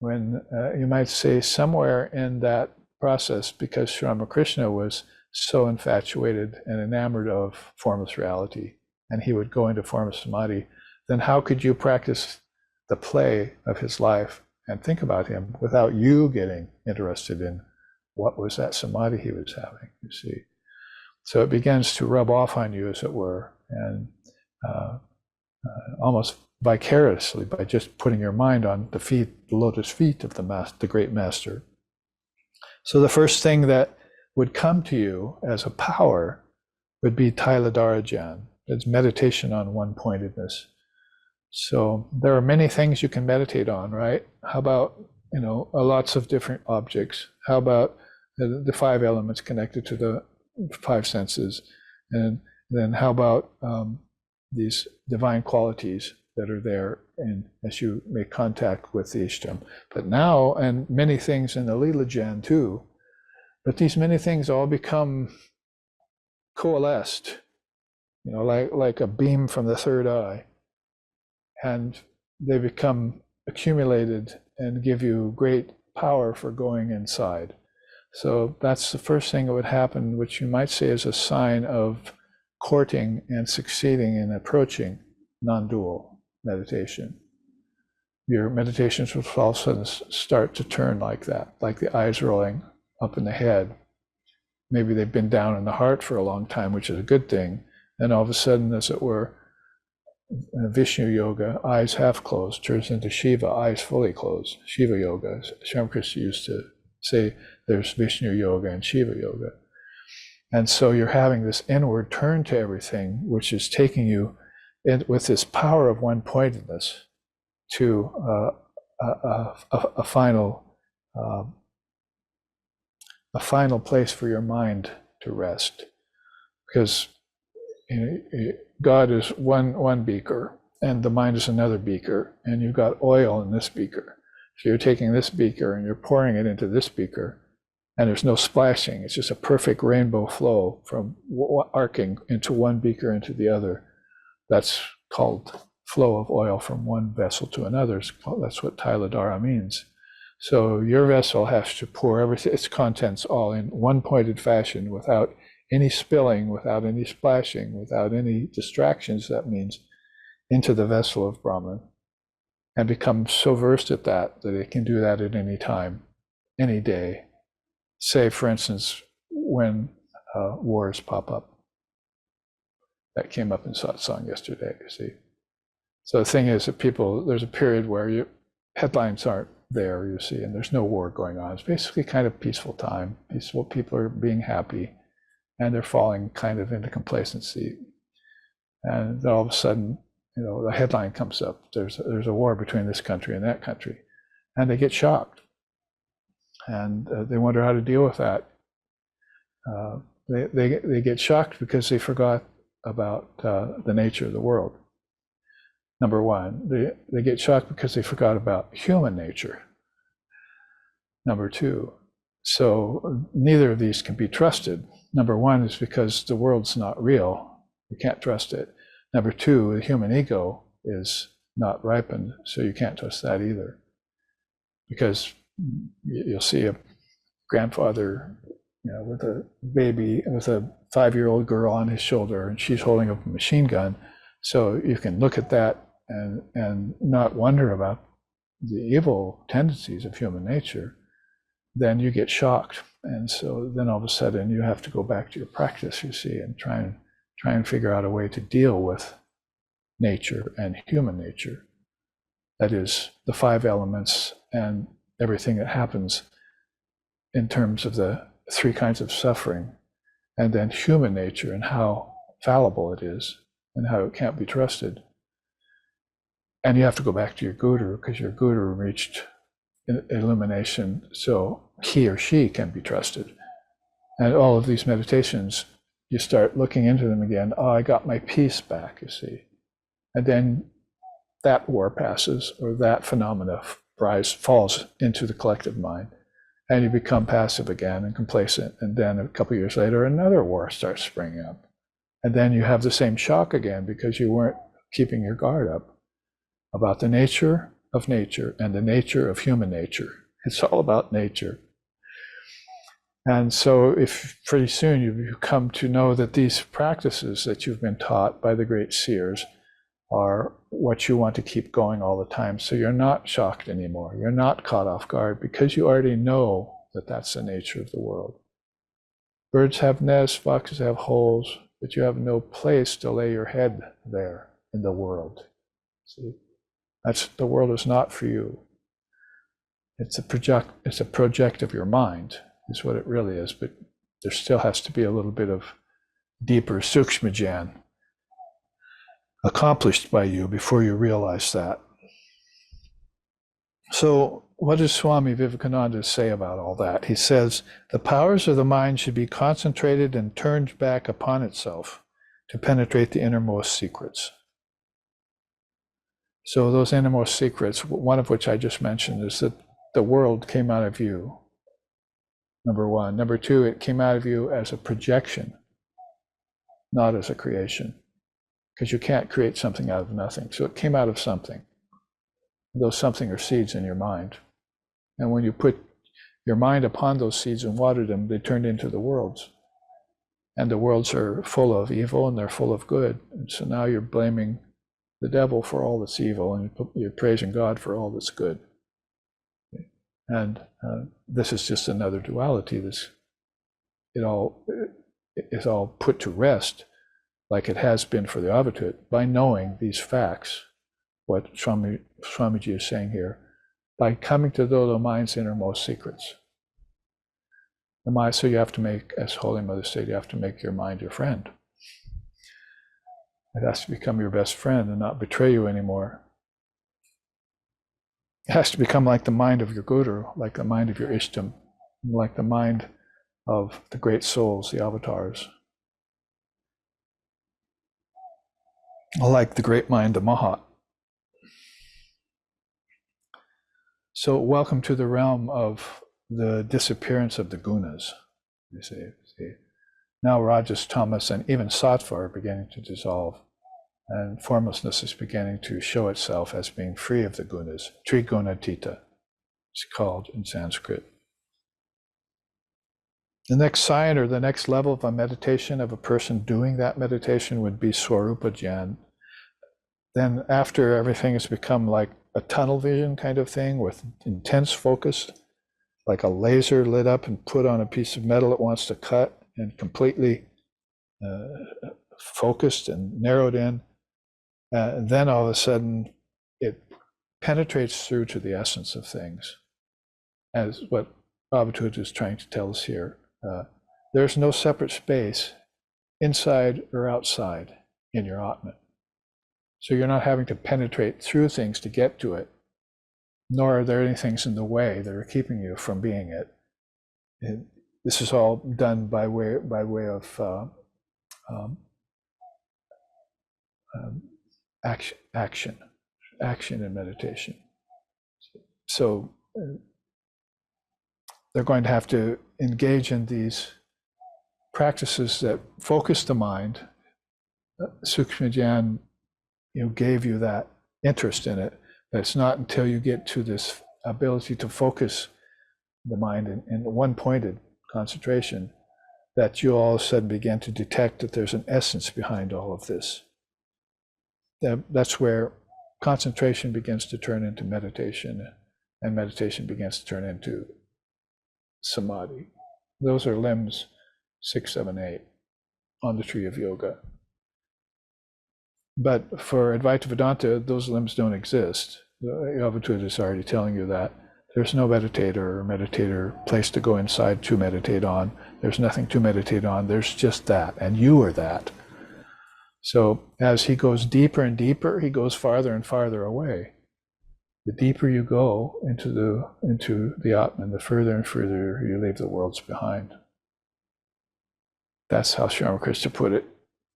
when you might say somewhere in that process, because Sri Ramakrishna was so infatuated and enamored of formless reality, and he would go into formless samadhi, then how could you practice the play of his life and think about him without you getting interested in what was that samadhi he was having, you see? So it begins to rub off on you, as it were, and almost vicariously, by just putting your mind on the lotus feet of the great master. So the first thing that would come to you as a power would be Tailadarajan. It's meditation on one-pointedness. So there are many things you can meditate on, right? How about, lots of different objects? How about the five elements connected to the five senses? And then how about these divine qualities that are there as you make contact with the Ishtam. But now, and many things in the Leela-Jan too, but these many things all become coalesced, like a beam from the third eye, and they become accumulated and give you great power for going inside. So that's the first thing that would happen, which you might say is a sign of courting and succeeding in approaching non-dual meditation. Your meditations will all of a sudden start to turn like that, like the eyes rolling up in the head. Maybe they've been down in the heart for a long time, which is a good thing. And all of a sudden, as it were, Vishnu yoga, eyes half closed, turns into Shiva, eyes fully closed. Shiva yoga. Sri Ramakrishna used to say there's Vishnu yoga and Shiva yoga. And so you're having this inward turn to everything, which is taking you with this power of one-pointedness to a final place for your mind to rest, because God is one beaker, and the mind is another beaker, and you've got oil in this beaker. So you're taking this beaker and you're pouring it into this beaker, and there's no splashing. It's just a perfect rainbow flow from arcing into one beaker into the other. That's called flow of oil from one vessel to another. That's what Tailadara means. So your vessel has to pour everything, its contents all in one-pointed fashion, without any spilling, without any splashing, without any distractions, that means, into the vessel of Brahman, and become so versed at that it can do that at any time, any day. Say, for instance, when wars pop up. That came up in satsang yesterday, you see. So the thing is that people, there's a period where headlines aren't there, you see, and there's no war going on. It's basically kind of peaceful time. Peaceful people are being happy, and they're falling kind of into complacency. And then all of a sudden, the headline comes up. There's a war between this country and that country, and they get shocked, and they wonder how to deal with that. They get shocked because they forgot about the nature of the world. Number one, they get shocked because they forgot about human nature. Number two, so neither of these can be trusted. Number one is because the world's not real. You can't trust it. Number two, the human ego is not ripened, so you can't trust that either. Because you'll see a grandfather, with a baby, with a 5-year-old girl on his shoulder, and she's holding up a machine gun. So you can look at that and not wonder about the evil tendencies of human nature. Then you get shocked, and so then all of a sudden you have to go back to your practice, you see, and try and figure out a way to deal with nature and human nature. That is, the 5 elements and everything that happens in terms of the 3 kinds of suffering, and then human nature and how fallible it is and how it can't be trusted. And you have to go back to your guru, because your guru reached illumination, so he or she can be trusted. And all of these meditations, you start looking into them again. Oh, I got my peace back, you see. And then that war passes, or that phenomena falls into the collective mind, and you become passive again and complacent. And then a couple of years later, another war starts springing up. And then you have the same shock again because you weren't keeping your guard up about the nature of nature and the nature of human nature. It's all about nature. And so if pretty soon you come to know that these practices that you've been taught by the great seers are what you want to keep going all the time. So you're not shocked anymore. You're not caught off guard because you already know that that's the nature of the world. Birds have nests, foxes have holes, but you have no place to lay your head there in the world. See? The world is not for you. It's a project of your mind, is what it really is, but there still has to be a little bit of deeper sukshmajan accomplished by you before you realize that. So what does Swami Vivekananda say about all that? He says, the powers of the mind should be concentrated and turned back upon itself to penetrate the innermost secrets. So those innermost secrets, one of which I just mentioned, is that the world came out of you, number one. Number two, it came out of you as a projection, not as a creation, because you can't create something out of nothing. So it came out of something. Those something are seeds in your mind. And when you put your mind upon those seeds and water them, they turned into the worlds. And the worlds are full of evil and they're full of good. And so now you're blaming the devil for all that's evil, and you're praising God for all that's good. And this is just another duality. It all is all put to rest, like it has been for the Avadhut, by knowing these facts, what Swamiji is saying here, by coming to the mind's innermost secrets. So you have to make, as Holy Mother said, you have to make your mind your friend. It has to become your best friend and not betray you anymore. It has to become like the mind of your guru, like the mind of your ishtam, like the mind of the great souls, the avatars. Like the great mind, the Mahat. So welcome to the realm of the disappearance of the gunas, you see. Now Rajas, Tamas, and even Sattva are beginning to dissolve, and formlessness is beginning to show itself as being free of the gunas. Trigunatita, it's called in Sanskrit. The next sign or the next level of a meditation of a person doing that meditation would be Swarupa Jnana. Then after everything has become like a tunnel vision kind of thing with intense focus, like a laser lit up and put on a piece of metal it wants to cut, and completely focused and narrowed in. And then all of a sudden, it penetrates through to the essence of things, as what Avadhut is trying to tell us here. There's no separate space inside or outside in your Atman. So you're not having to penetrate through things to get to it, nor are there any things in the way that are keeping you from being it. This is all done by way of action in meditation. So they're going to have to engage in these practices that focus the mind. Sukshma Jnana, gave you that interest in it. But it's not until you get to this ability to focus the mind in one-pointed concentration that you all of a sudden begin to detect that there's an essence behind all of this. That's where concentration begins to turn into meditation, and meditation begins to turn into samadhi. Those are limbs 6, 7, 8 on the tree of yoga. But for Advaita Vedanta, those limbs don't exist. Avadhut is already telling you that. There's no meditator or meditator place to go inside to meditate on. There's nothing to meditate on. There's just that, and you are that. So as he goes deeper and deeper, he goes farther and farther away. The deeper you go into the Atman, the further and further you leave the worlds behind. That's how Sri Ramakrishna put it.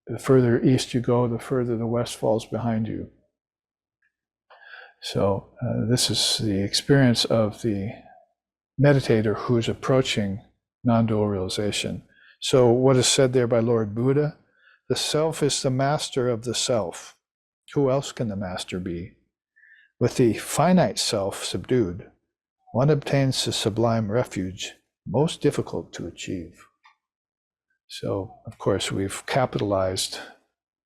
The further east you go, the further the west falls behind you. So this is the experience of the meditator who's approaching non-dual realization. So what is said there by Lord Buddha? The self is the master of the self. Who else can the master be? With the finite self subdued, one obtains the sublime refuge, most difficult to achieve. So, of course, we've capitalized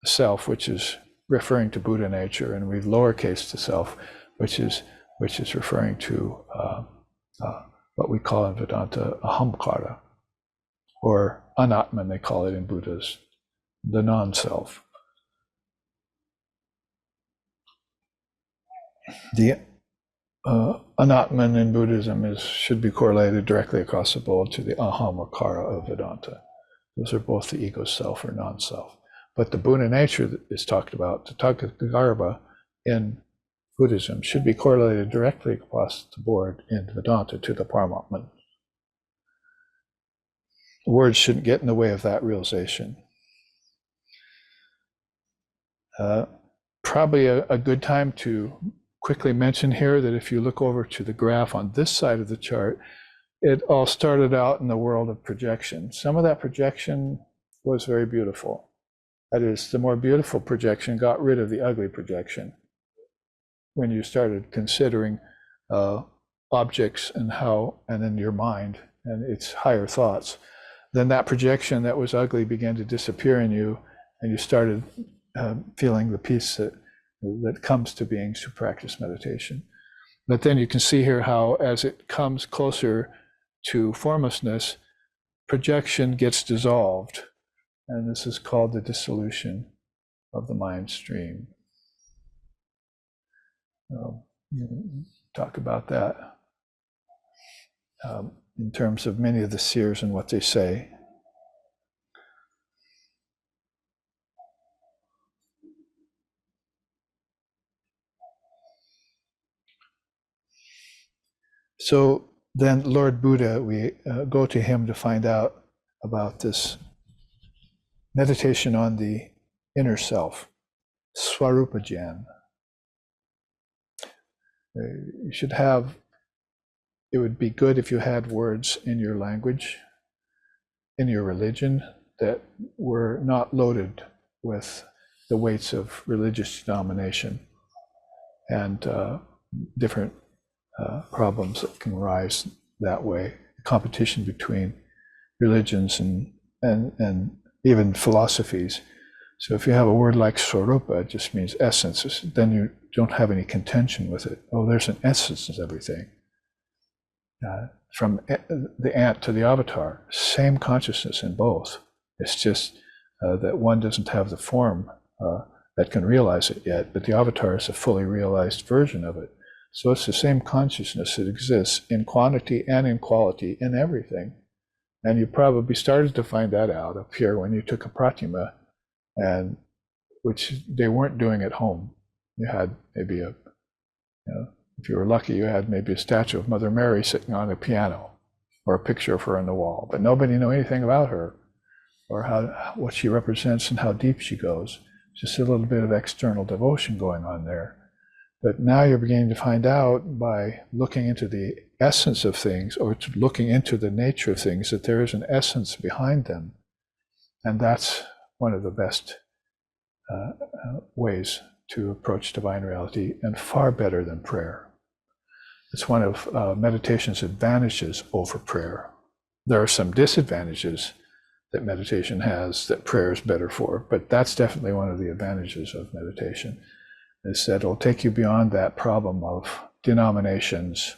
the self, which is referring to Buddha nature, and we've lowercased the self, which is referring to what we call in Vedanta ahamkara, or anatman, they call it in Buddhas, the non-self. The anatman in Buddhism should be correlated directly across the board to the aham or kara of Vedanta. Those are both the ego self or non-self. But the Buddha nature that is talked about, the Tathagarbha in Buddhism, should be correlated directly across the board in Vedanta to the Paramatman. Words shouldn't get in the way of that realization. Probably a good time to quickly mention here that if you look over to the graph on this side of the chart, it all started out in the world of projection. Some of that projection was very beautiful. That is, the more beautiful projection got rid of the ugly projection. When you started considering objects and then your mind and its higher thoughts, then that projection that was ugly began to disappear in you, and you started feeling the peace that comes to beings who practice meditation. But then you can see here how, as it comes closer to formlessness, projection gets dissolved, and this is called the dissolution of the mind stream. Talk about that in terms of many of the seers and what they say. So then Lord Buddha, we go to him to find out about this meditation on the inner self, Swarupa Jnana. You should have, it would be good if you had words in your language, in your religion, that were not loaded with the weights of religious denomination and different problems that can arise that way, competition between religions and even philosophies. So if you have a word like Swarupa, it just means essence, then you don't have any contention with it. Oh, there's an essence of everything. From the ant to the avatar, same consciousness in both. It's just that one doesn't have the form that can realize it yet, but the avatar is a fully realized version of it. So it's the same consciousness that exists in quantity and in quality in everything. And you probably started to find that out up here when you took a pratima, and which they weren't doing at home. You had maybe if you were lucky, you had maybe a statue of Mother Mary sitting on a piano, or a picture of her on the wall, but nobody knew anything about her, or what she represents and how deep she goes. Just a little bit of external devotion going on there. But now you're beginning to find out by looking into the essence of things, or looking into the nature of things, that there is an essence behind them. And that's one of the best ways to approach divine reality, and far better than prayer. It's one of meditation's advantages over prayer. There are some disadvantages that meditation has that prayer is better for, but that's definitely one of the advantages of meditation, is that it'll take you beyond that problem of denominations,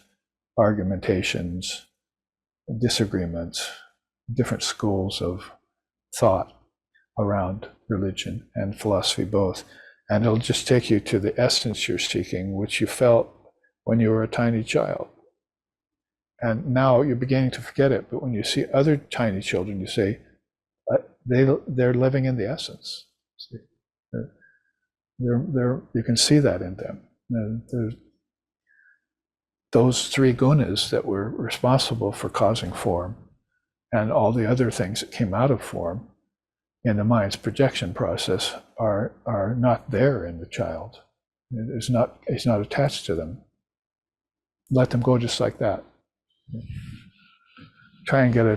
argumentations, disagreements, different schools of thought around religion and philosophy both. And it'll just take you to the essence you're seeking, which you felt when you were a tiny child. And now you're beginning to forget it, but when you see other tiny children, you say, they're living in the essence. See? You can see that in them. Those three gunas that were responsible for causing form, and all the other things that came out of form in the mind's projection process, are not there in the child. It's not attached to them. Let them go just like that. Try and get a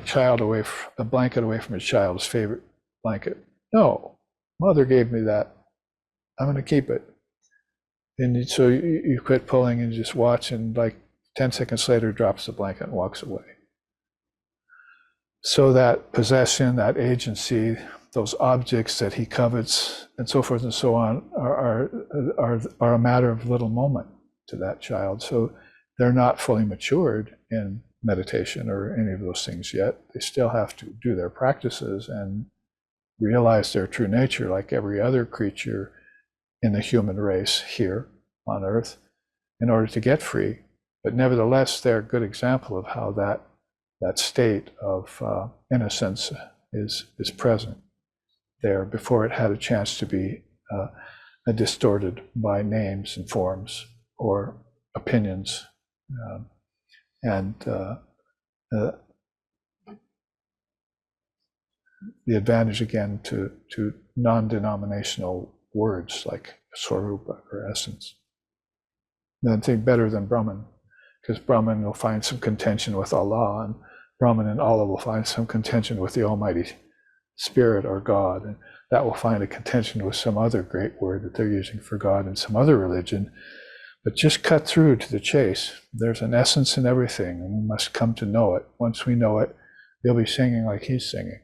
blanket away from a child's favorite blanket. No, mother gave me that. I'm going to keep it. And so you quit pulling and just watch, and like 10 seconds later drops the blanket and walks away. So that possession, that agency, those objects that he covets, and so forth and so on, are a matter of little moment to that child. So they're not fully matured in meditation or any of those things yet. They still have to do their practices and realize their true nature, like every other creature in the human race here on earth, in order to get free. But nevertheless, they're a good example of how that state of innocence is present there before it had a chance to be distorted by names and forms or opinions. The advantage again to non-denominational words like Swarupa or essence. Then think better than Brahman, because Brahman will find some contention with Allah, and Brahman and Allah will find some contention with the Almighty Spirit or God, and that will find a contention with some other great word that they're using for God in some other religion. But just cut through to the chase. There's an essence in everything, and we must come to know it. Once we know it, you'll be singing like he's singing.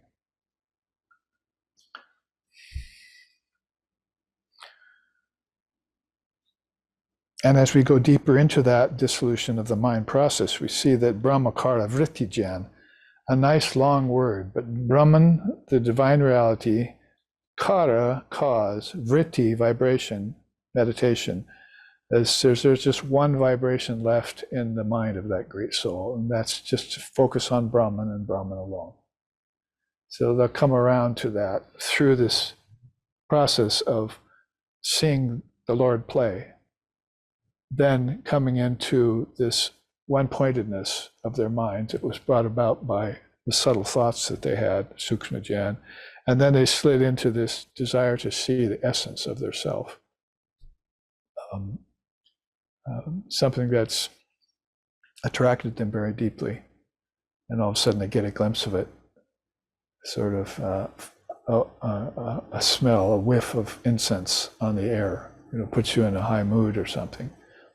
And as we go deeper into that dissolution of the mind process, we see that Brahmakara Vritti Jnana, a nice long word, but Brahman, the divine reality, Kara, cause, Vritti, vibration, meditation. There's just one vibration left in the mind of that great soul, and that's just to focus on Brahman and Brahman alone. So they'll come around to that through this process of seeing the Lord play, then coming into this one-pointedness of their minds. It was brought about by the subtle thoughts that they had, Sukshma Jnana, and then they slid into this desire to see the essence of their self. Something that's attracted them very deeply, and all of a sudden they get a glimpse of it, sort of a smell, a whiff of incense on the air, puts you in a high mood or something.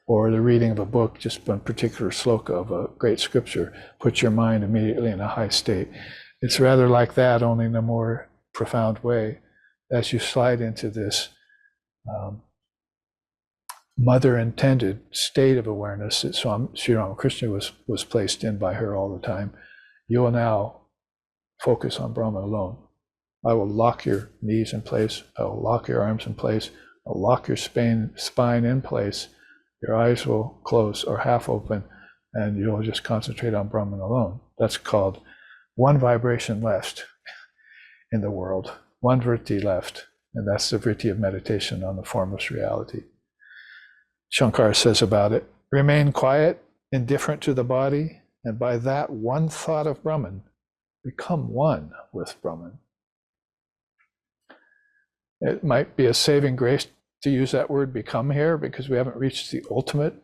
Or the reading of a book, just one particular sloka of a great scripture, puts your mind immediately in a high state. It's rather like that, only in a more profound way, as you slide into this mother-intended state of awareness that Sri Ramakrishna was placed in by her all the time. You will now focus on Brahman alone. I will lock your knees in place. I will lock your arms in place. I'll lock your spine in place. Your eyes will close or half open, and you'll just concentrate on Brahman alone. That's called one vibration left in the world, one vritti left, and that's the vritti of meditation on the formless reality. Shankara says about it, remain quiet, indifferent to the body, and by that one thought of Brahman, become one with Brahman. It might be a saving grace to use that word become here, because we haven't reached the ultimate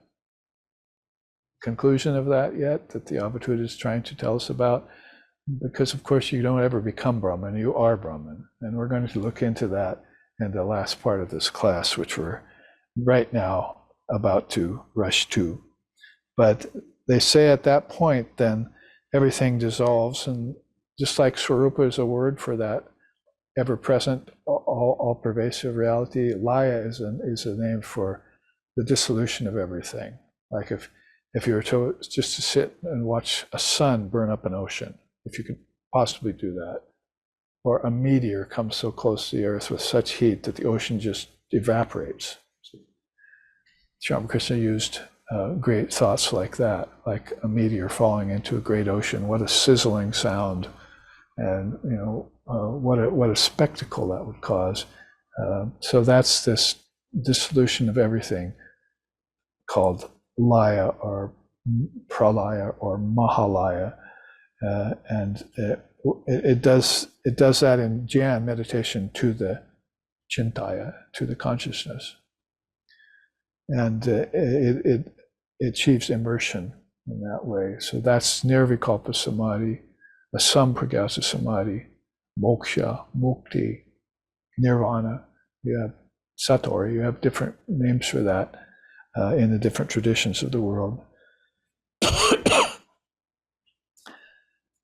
conclusion of that yet, that the Avadhuta is trying to tell us about. Because of course you don't ever become Brahman, you are Brahman. And we're going to look into that in the last part of this class, which we're right now about to rush to. But they say at that point, then everything dissolves, and just like Swarupa is a word for that ever-present, all-pervasive reality, Laya is a name for the dissolution of everything. Like if you were just to sit and watch a sun burn up an ocean, if you could possibly do that, or a meteor comes so close to the earth with such heat that the ocean just evaporates. Sri Ramakrishna used great thoughts like that, like a meteor falling into a great ocean. What a sizzling sound, and what a spectacle that would cause. So that's this dissolution of everything called Laya or Pralaya or Mahalaya, and it does that in Jnana meditation to the Chintaya, to the consciousness, and it achieves immersion in that way. So that's Nirvikalpa Samadhi, Asampragasa Samadhi, Moksha, Mukti, Nirvana. You have Satori, you have different names for that in the different traditions of the world.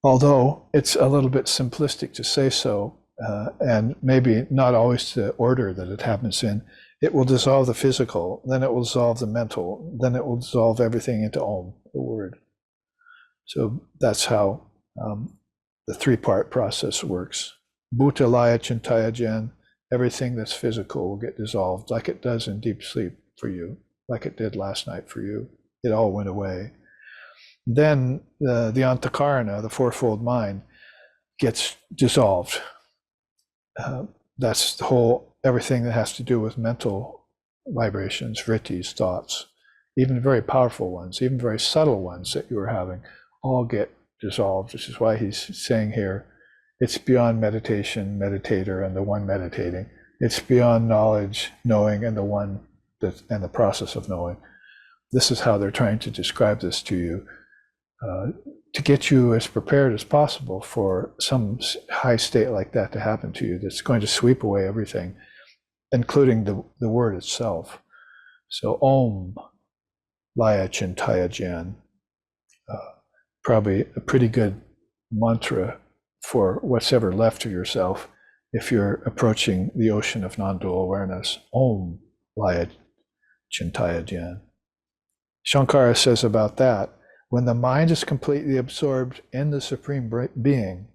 Although it's a little bit simplistic to say so, and maybe not always the order that it happens in, it will dissolve the physical, then it will dissolve the mental, then it will dissolve everything into Om, the word. So that's how the three-part process works. Bhuta Laya Chintaya Jen, everything that's physical will get dissolved, like it does in deep sleep for you, like it did last night for you. It all went away. Then the Antakarana, the fourfold mind, gets dissolved. That's the whole, everything that has to do with mental vibrations, vrittis, thoughts, even very powerful ones, even very subtle ones that you are having, all get dissolved. This is why he's saying here, it's beyond meditation, meditator, and the one meditating. It's beyond knowledge, knowing, and the one and the process of knowing. This is how they're trying to describe this to you, to get you as prepared as possible for some high state like that to happen to you, that's going to sweep away everything, including the word itself. So Om Laya Chintaya Jan, probably a pretty good mantra for what's ever left of yourself if you're approaching the ocean of non-dual awareness. Om Laya Chintaya Jan. Shankara says about that, when the mind is completely absorbed in the Supreme Being,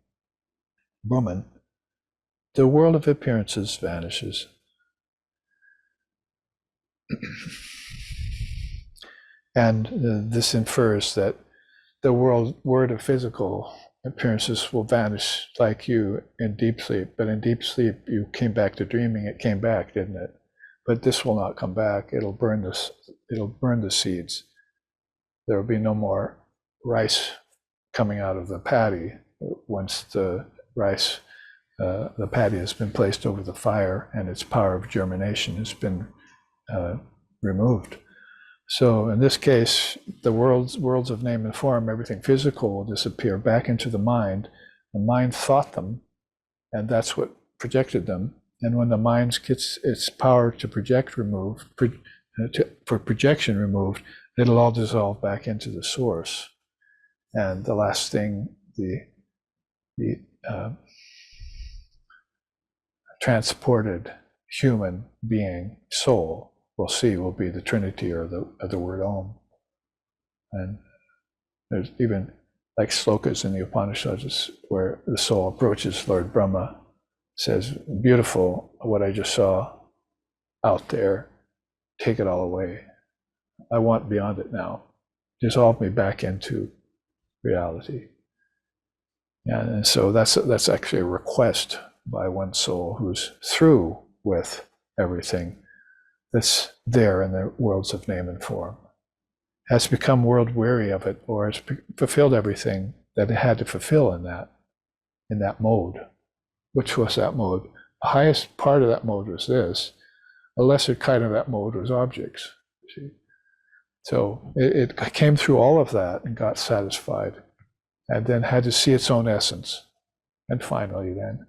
Brahman, the world of appearances vanishes. And this infers that the word of physical appearances will vanish like you in deep sleep. But in deep sleep, you came back to dreaming. It came back, didn't it? But this will not come back. It'll burn the seeds. There will be no more rice coming out of the paddy once the rice, the paddy has been placed over the fire and its power of germination has been removed. So in this case, the worlds of name and form, everything physical will disappear back into the mind. The mind thought them, and that's what projected them. And when the mind gets its power to project removed, for projection removed, it'll all dissolve back into the source. And the last thing the transported human being, soul, will see will be the Trinity or the word Om. And there's even like slokas in the Upanishads where the soul approaches Lord Brahma says, beautiful, what I just saw out there, take it all away. I want beyond it now. Dissolve me back into reality. And so that's actually a request by one soul who's through with everything that's there in the worlds of name and form, has become world weary of it, or has fulfilled everything that it had to fulfill in that mode. Which was that mode? The highest part of that mode was this. A lesser kind of that mode was objects. See? So it came through all of that and got satisfied, and then had to see its own essence, and finally then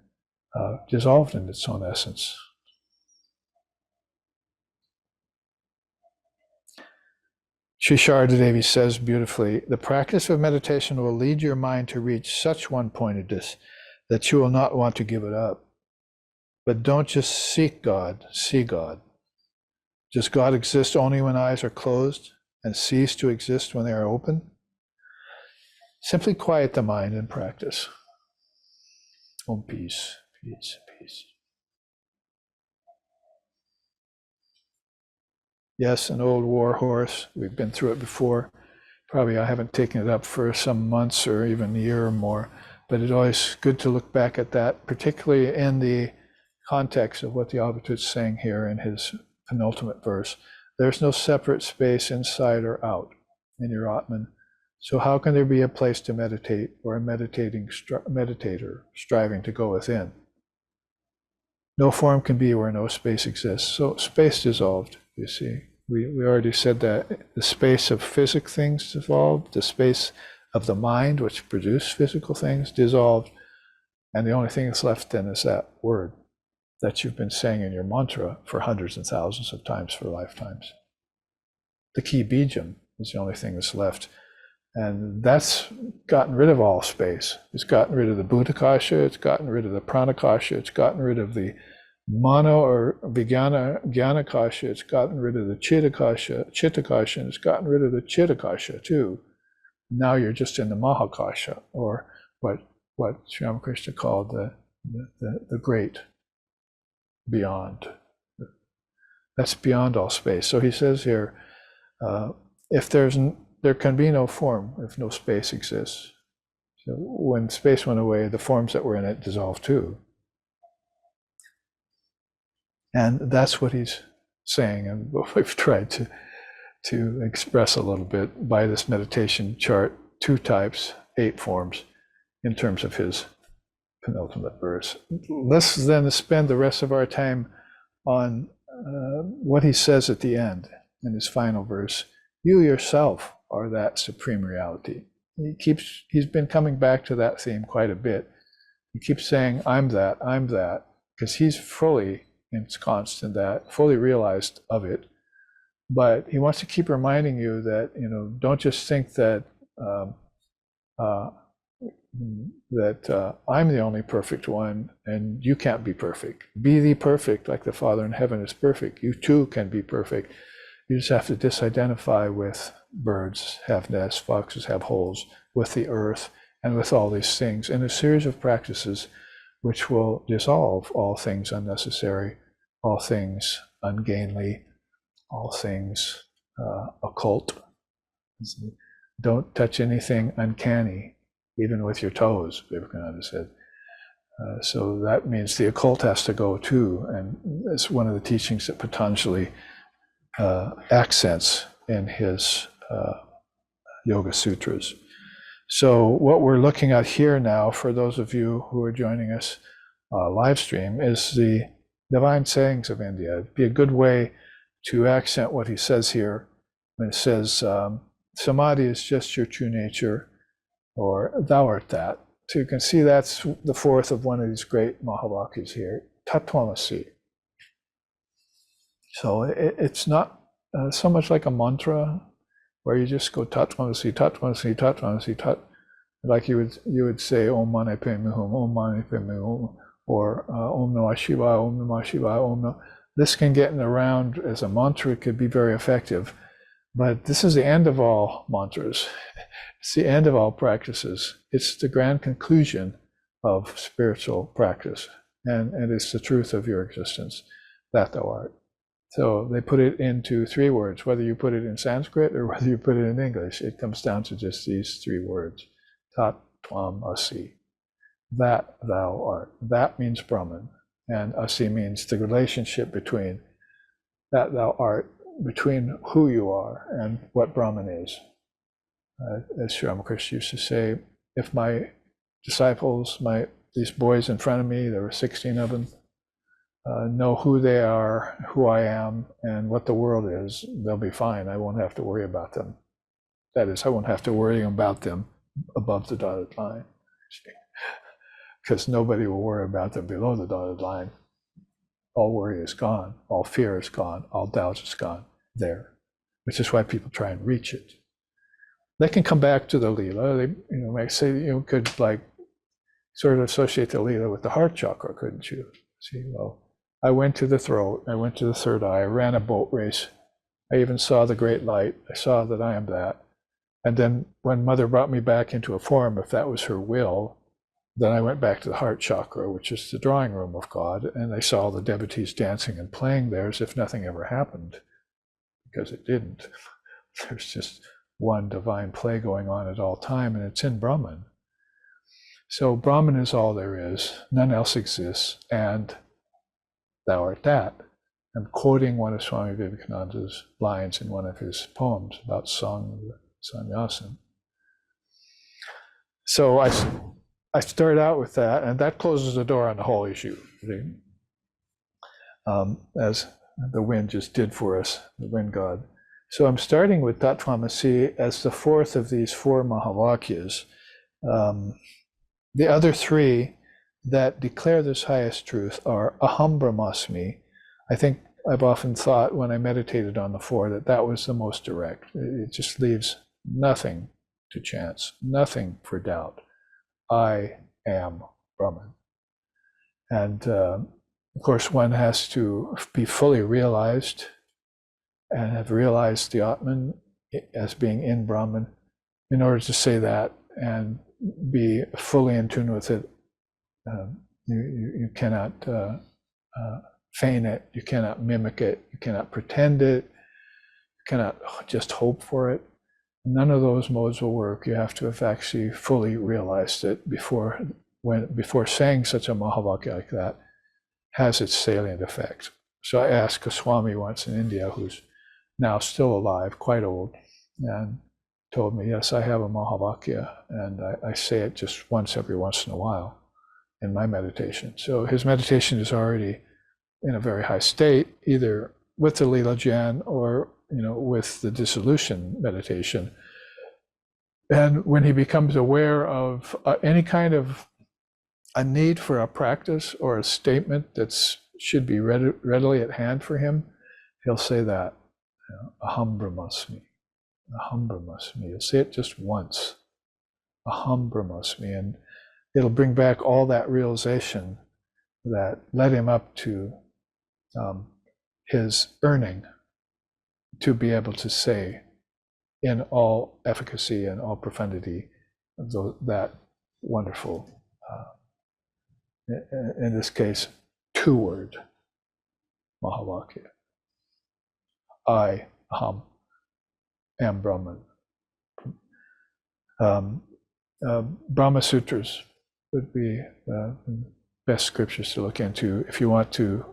dissolved in its own essence. Sri Sharada Devi says beautifully, the practice of meditation will lead your mind to reach such one-pointedness that you will not want to give it up. But don't just seek God, see God. Does God exist only when eyes are closed and cease to exist when they are open? Simply quiet the mind and practice. Om peace, peace, peace. Yes, an old war horse. We've been through it before. Probably I haven't taken it up for some months or even a year or more, but it's always good to look back at that, particularly in the context of what the Avadhut's saying here in his penultimate verse. There's no separate space inside or out in your Atman. So how can there be a place to meditate or a meditator striving to go within? No form can be where no space exists. So space dissolved, you see. We already said that the space of physic things dissolved, the space of the mind, which produced physical things, dissolved. And the only thing that's left then is that word that you've been saying in your mantra for hundreds and thousands of times for lifetimes. The key bijam is the only thing that's left. And that's gotten rid of all space. It's gotten rid of the bhutakasha, it's gotten rid of the pranakasha, it's gotten rid of the mano or jnanakasha, it's gotten rid of the chittakasha, and it's gotten rid of the chittakasha too. Now you're just in the mahakasha, or what Sri Ramakrishna called the great beyond. That's beyond all space. So he says here, if there can be no form if no space exists. So when space went away, the forms that were in it dissolved too. And that's what he's saying, and what we've tried to express a little bit by this meditation chart, 2 types, 8 forms, in terms of his penultimate verse. Let's then spend the rest of our time on what he says at the end in his final verse. You yourself are that supreme reality. He's been coming back to that theme quite a bit. He keeps saying, I'm that, because he's fully ensconced in that, fully realized of it. But he wants to keep reminding you that, don't just think that I'm the only perfect one and you can't be perfect. Be the perfect like the Father in heaven is perfect. You too can be perfect. You just have to disidentify with birds have nests, foxes have holes, with the earth, and with all these things in a series of practices which will dissolve all things unnecessary, all things ungainly, all things occult. Don't touch anything uncanny, even with your toes, Vivekananda said. So that means the occult has to go too, and it's one of the teachings that Patanjali accents in his Yoga Sutras. So what we're looking at here now, for those of you who are joining us live stream, is the divine sayings of India. It'd be a good way to accent what he says here when it says, samadhi is just your true nature, or thou art that. So you can see that's the 4th of one of these great Mahavakyas here, Tattvamasi. So it's not so much like a mantra where you just go Tattvamasi, Tattvamasi, Tattvamasi, Tat, like you would say Om Mani Padme Hum, Om Mani Padme Hum, or Om Namah Shivaya, Om Namah Shivaya, Om Namah. This can get around as a mantra, it could be very effective, but this is the end of all mantras. It's the end of all practices. It's the grand conclusion of spiritual practice. and it's the truth of your existence, that thou art. So they put it into 3 words. Whether you put it in Sanskrit or whether you put it in English, it comes down to just these 3 words. Tat Tvam Asi. That thou art. That means Brahman. And Asi means the relationship between that thou art, between who you are and what Brahman is. As Sri Ramakrishna used to say, if my disciples, these boys in front of me, there were 16 of them, know who they are, who I am, and what the world is, they'll be fine. I won't have to worry about them. That is, I won't have to worry about them above the dotted line, because nobody will worry about them below the dotted line. All worry is gone, all fear is gone, all doubt is gone there, which is why people try and reach it. They can come back to the Leela. They, might say, you could like sort of associate the Leela with the heart chakra, couldn't you? See, well, I went to the throat, I went to the third eye, I ran a boat race, I even saw the great light, I saw that I am that. And then when Mother brought me back into a form, if that was her will, then I went back to the heart chakra, which is the drawing room of God, and I saw the devotees dancing and playing there as if nothing ever happened, because it didn't. There's just one divine play going on at all time, and it's in Brahman. So Brahman is all there is, none else exists, and thou art that. I'm quoting one of Swami Vivekananda's lines in one of his poems about Sannyasin. So I start out with that, and that closes the door on the whole issue, as the wind just did for us, the wind god. So I'm starting with Tattvamasi as the 4th of these 4 Mahavakyas. The other 3 that declare this highest truth are Aham Brahmasmi. I think I've often thought when I meditated on the 4 that was the most direct. It just leaves nothing to chance, nothing for doubt. I am Brahman. And of course, one has to be fully realized and have realized the Atman as being in Brahman in order to say that and be fully in tune with it. You cannot feign it, you cannot mimic it, you cannot pretend it, you cannot just hope for it. None of those modes will work. You have to have actually fully realized it before saying such a Mahavakya like that has its salient effect. So I asked a Swami once in India, who's now still alive, quite old, and told me, yes, I have a Mahavakya, and I say it just every once in a while in my meditation. So his meditation is already in a very high state, either with the Leela Jan or with the dissolution meditation. And when he becomes aware of any kind of a need for a practice or a statement that should be readily at hand for him, he'll say that, Aham Brahmasmi, Aham Brahmasmi. He'll say it just once, Aham Brahmasmi, and it'll bring back all that realization that led him up to his earning to be able to say in all efficacy and all profundity that wonderful, in this case, 2-word Mahavakya. I, Aham, am Brahman. Brahma Sutras would be the best scriptures to look into if you want to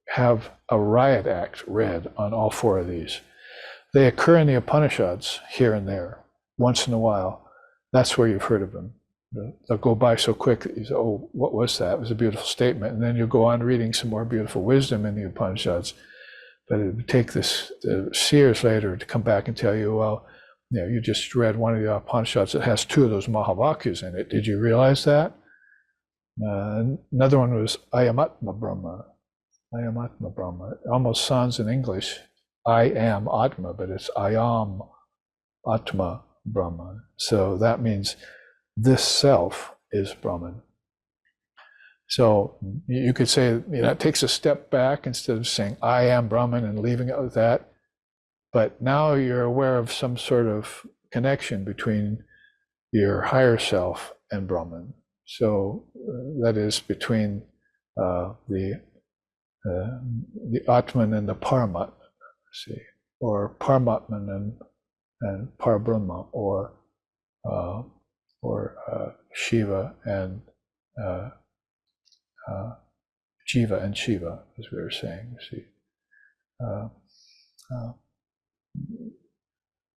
have a riot act read on all 4 of these. They occur in the Upanishads here and there, once in a while. That's where you've heard of them. They'll go by so quick that you say, oh, what was that? It was a beautiful statement. And then you'll go on reading some more beautiful wisdom in the Upanishads. But it would take this years later to come back and tell you, well, you just read one of the Upanishads that has 2 of those Mahavakyas in it. Did you realize that? Another one was Ayamatma Brahma. Ayamatma Brahma. It almost sounds in English, I am Atma, but it's I am Atma Brahma. So that means this self is Brahman. So you could say, it takes a step back instead of saying I am Brahman and leaving it with that. But now you're aware of some sort of connection between your higher self and Brahman. So that is between the Atman and the Paramat, see, or Paramatman and Parabrahma, or Shiva and Jiva and Shiva, as we were saying, see,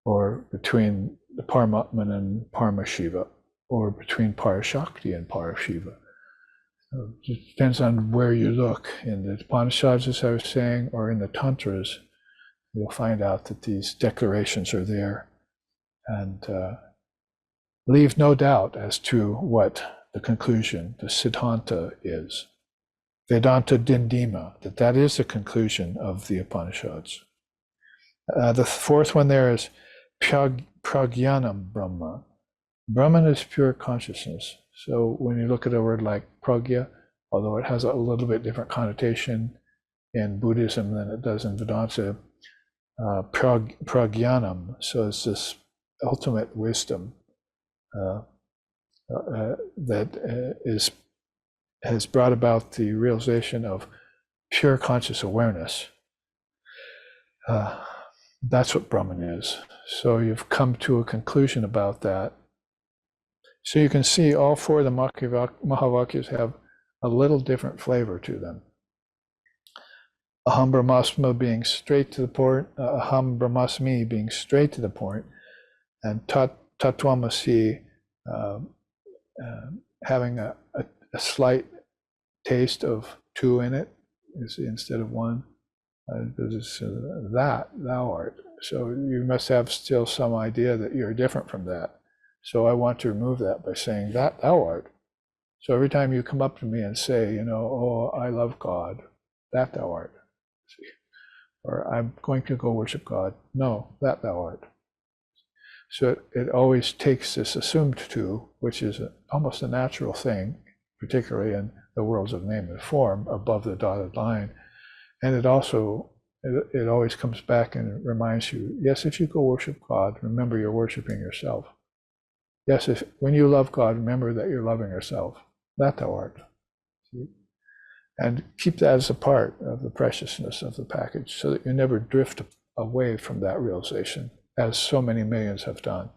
or between the Paramatman and Paramashiva, or between Parashakti and Parashiva. So it depends on where you look. In the Upanishads, as I was saying, or in the Tantras, you'll find out that these declarations are there, and leave no doubt as to what the conclusion, the Siddhanta, is. Vedanta Dindima, that is the conclusion of the Upanishads. The fourth one there is Pragyanam Brahma. Brahman is pure consciousness. So when you look at a word like pragya, although it has a little bit different connotation in Buddhism than it does in Vedanta, pragyanam, so it's this ultimate wisdom that has brought about the realization of pure conscious awareness. That's what Brahman is. So you've come to a conclusion about that. So you can see all four of the Mahavakyas have a little different flavor to them. Aham Brahmasmi being straight to the point, Aham Brahmasmi being straight to the point, and Tattvamasi having a slight taste of two in it instead of one. That thou art. So you must have still some idea that you're different from that. So I want to remove that by saying that thou art. So every time you come up to me and say, oh, I love God, that thou art. See? Or I'm going to go worship God. No, that thou art. So it always takes this assumed to, which is almost a natural thing, particularly in the worlds of name and form, above the dotted line. And it also, it always comes back and reminds you, yes, if you go worship God, remember you're worshiping yourself. Yes, when you love God, remember that you're loving yourself. That thou art. See? And keep that as a part of the preciousness of the package so that you never drift away from that realization, as so many millions have done,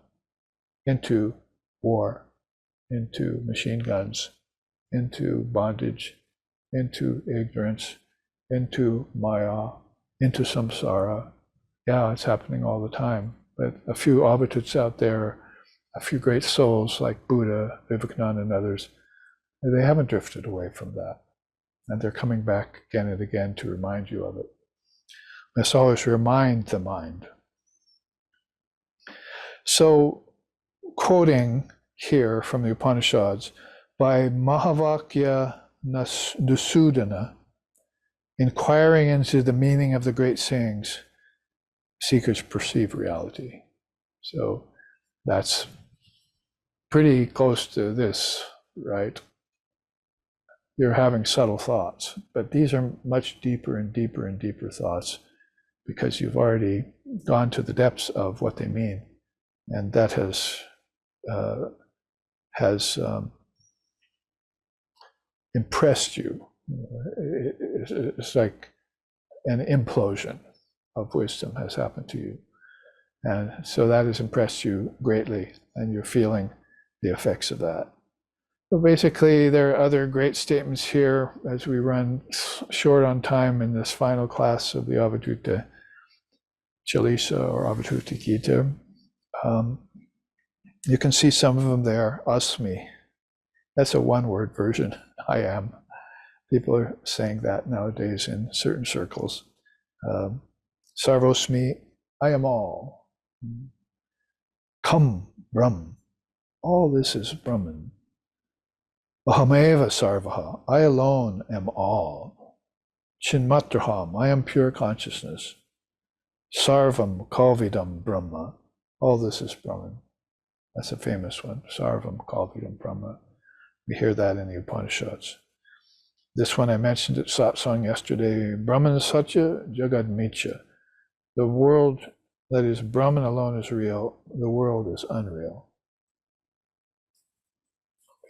into war, into machine guns, into bondage, into ignorance, into maya, into samsara. Yeah, it's happening all the time. But a few Avadhuts out there, a few great souls like Buddha, Vivekananda, and others, they haven't drifted away from that. And they're coming back again and again to remind you of it. Let's always remind the mind. So, quoting here from the Upanishads, by Mahavakya Nusudana, inquiring into the meaning of the great sayings, seekers perceive reality. So that's pretty close to this, right? You're having subtle thoughts, but these are much deeper and deeper and deeper thoughts because you've already gone to the depths of what they mean. And that has impressed you. It's like an implosion of wisdom has happened to you. And so that has impressed you greatly, and you're feeling the effects of that. So basically, there are other great statements here as we run short on time in this final class of the Avadhuta Chalisa or Avadhuta Gita. You can see some of them there. Asmi. That's a one-word version. I am. People are saying that nowadays in certain circles. Sarvosmi, I am all. Kam, Brahm. All this is Brahman. Ahameva sarvaha, I alone am all. Chinmatraham, I am pure consciousness. Sarvam kalvidam Brahma, all this is Brahman. That's a famous one, Sarvam kalvidam Brahma. We hear that in the Upanishads. This one I mentioned at satsang yesterday, Brahman Satya Jagad Micha. The world that is Brahman alone is real, the world is unreal.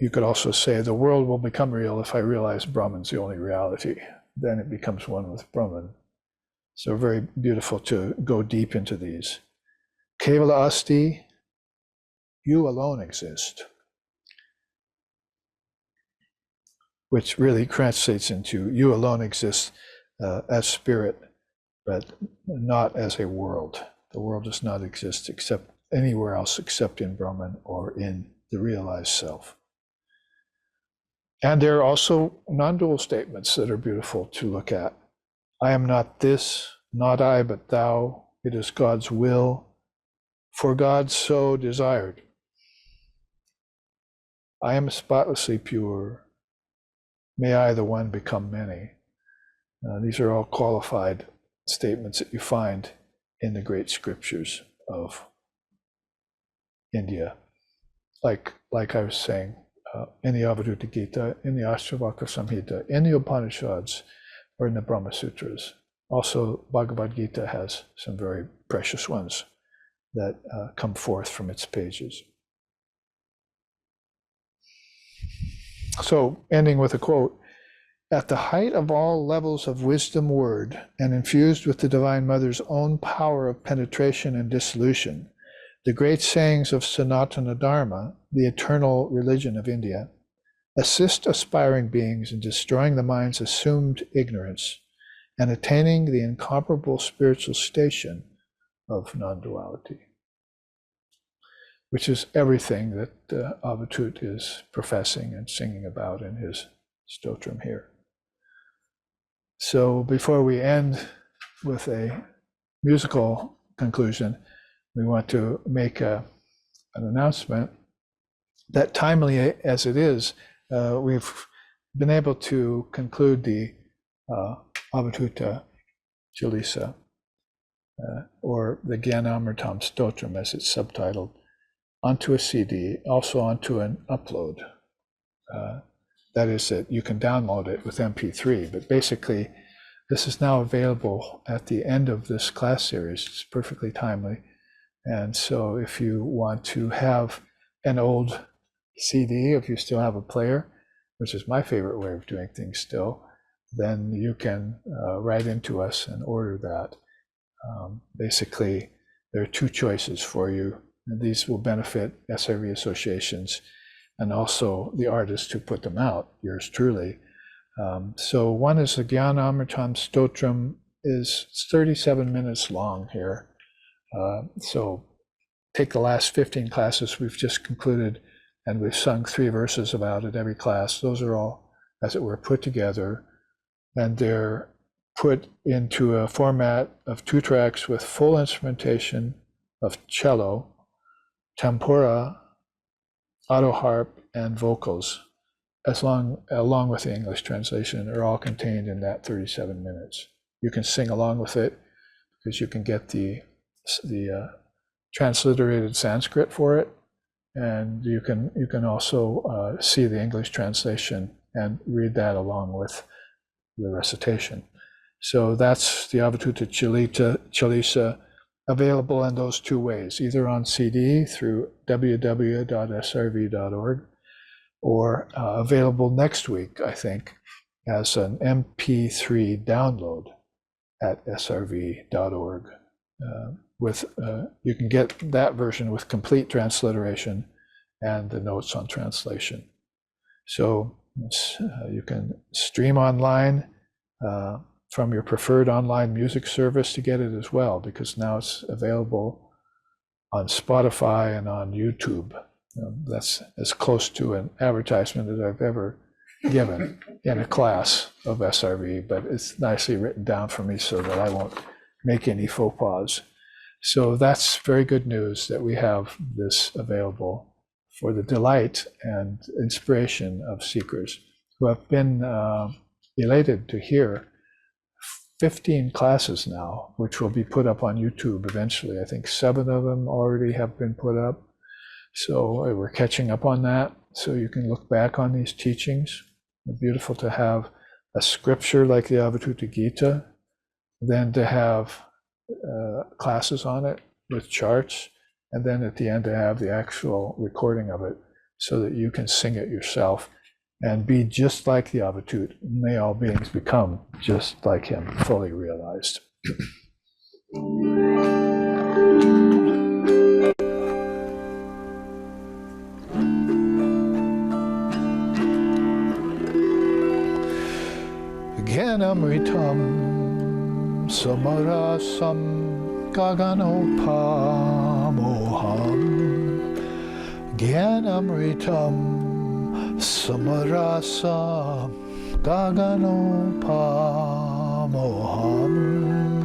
you could also say the world will become real if I realize Brahman's the only reality. Then it becomes one with Brahman. So very beautiful to go deep into these. Kevala asti, you alone exist, which really translates into you alone exist as spirit, but not as a world. The world does not exist except anywhere else except in Brahman or in the realized self. And there are also non-dual statements that are beautiful to look at. I am not this, not I, but thou. It is God's will, for God so desired. I am spotlessly pure. May I, the one, become many. These are all qualified statements that you find in the great scriptures of India. Like I was saying, in the Avadhuta Gita, in the Ashtavakra Samhita, in the Upanishads, or in the Brahma Sutras. Also, Bhagavad Gita has some very precious ones that come forth from its pages. So, ending with a quote, at the height of all levels of wisdom word and infused with the Divine Mother's own power of penetration and dissolution, the great sayings of Sanatana Dharma, the eternal religion of India, assist aspiring beings in destroying the mind's assumed ignorance and attaining the incomparable spiritual station of non-duality, which is everything that Avadhut is professing and singing about in his stotram here. So before we end with a musical conclusion, we want to make an announcement that, timely as it is, we've been able to conclude the Avadhuta chalisa, or the Jnanamritam stotram as it's subtitled, onto a CD, also onto an upload. That is, that you can download it with MP3, but basically this is now available at the end of this class series. It's perfectly timely. And so if you want to have an old CD, if you still have a player, which is my favorite way of doing things still, then you can write into us and order that. Basically, there are two choices for you, and these will benefit SRV associations and also the artists who put them out, yours truly. So one is the Jnanamritam stotram, is 37 minutes long here. So take the last 15 classes we've just concluded, and we've sung 3 verses about it every class. Those are all, as it were, put together, and they're put into a format of 2 tracks with full instrumentation of cello, tempura, auto harp, and vocals, along with the English translation, are all contained in that 37 minutes. You can sing along with it because you can get the transliterated Sanskrit for it, and you can also see the English translation and read that along with the recitation. So that's the Avadhuta chalisa, available in those 2 ways, either on CD through www.srv.org, or available next week, I think, as an MP3 download at srv.org. You can get that version with complete transliteration and the notes on translation. So you can stream online from your preferred online music service to get it as well, because now it's available on Spotify and on YouTube. That's as close to an advertisement as I've ever given in a class of SRV, but it's nicely written down for me so that I won't make any faux pas. So that's very good news that we have this available for the delight and inspiration of seekers who have been elated to hear 15 classes now, which will be put up on YouTube eventually. I think 7 of them already have been put up. So we're catching up on that. So you can look back on these teachings. It's beautiful to have a scripture like the Avadhuta Gita, then to have classes on it with charts, and then at the end to have the actual recording of it so that you can sing it yourself and be just like the Avadhut. May all beings become just like him, fully realized. Jnanamritam samarasam gaganopamoham. Jnanamritam samarasam gaganopamoham.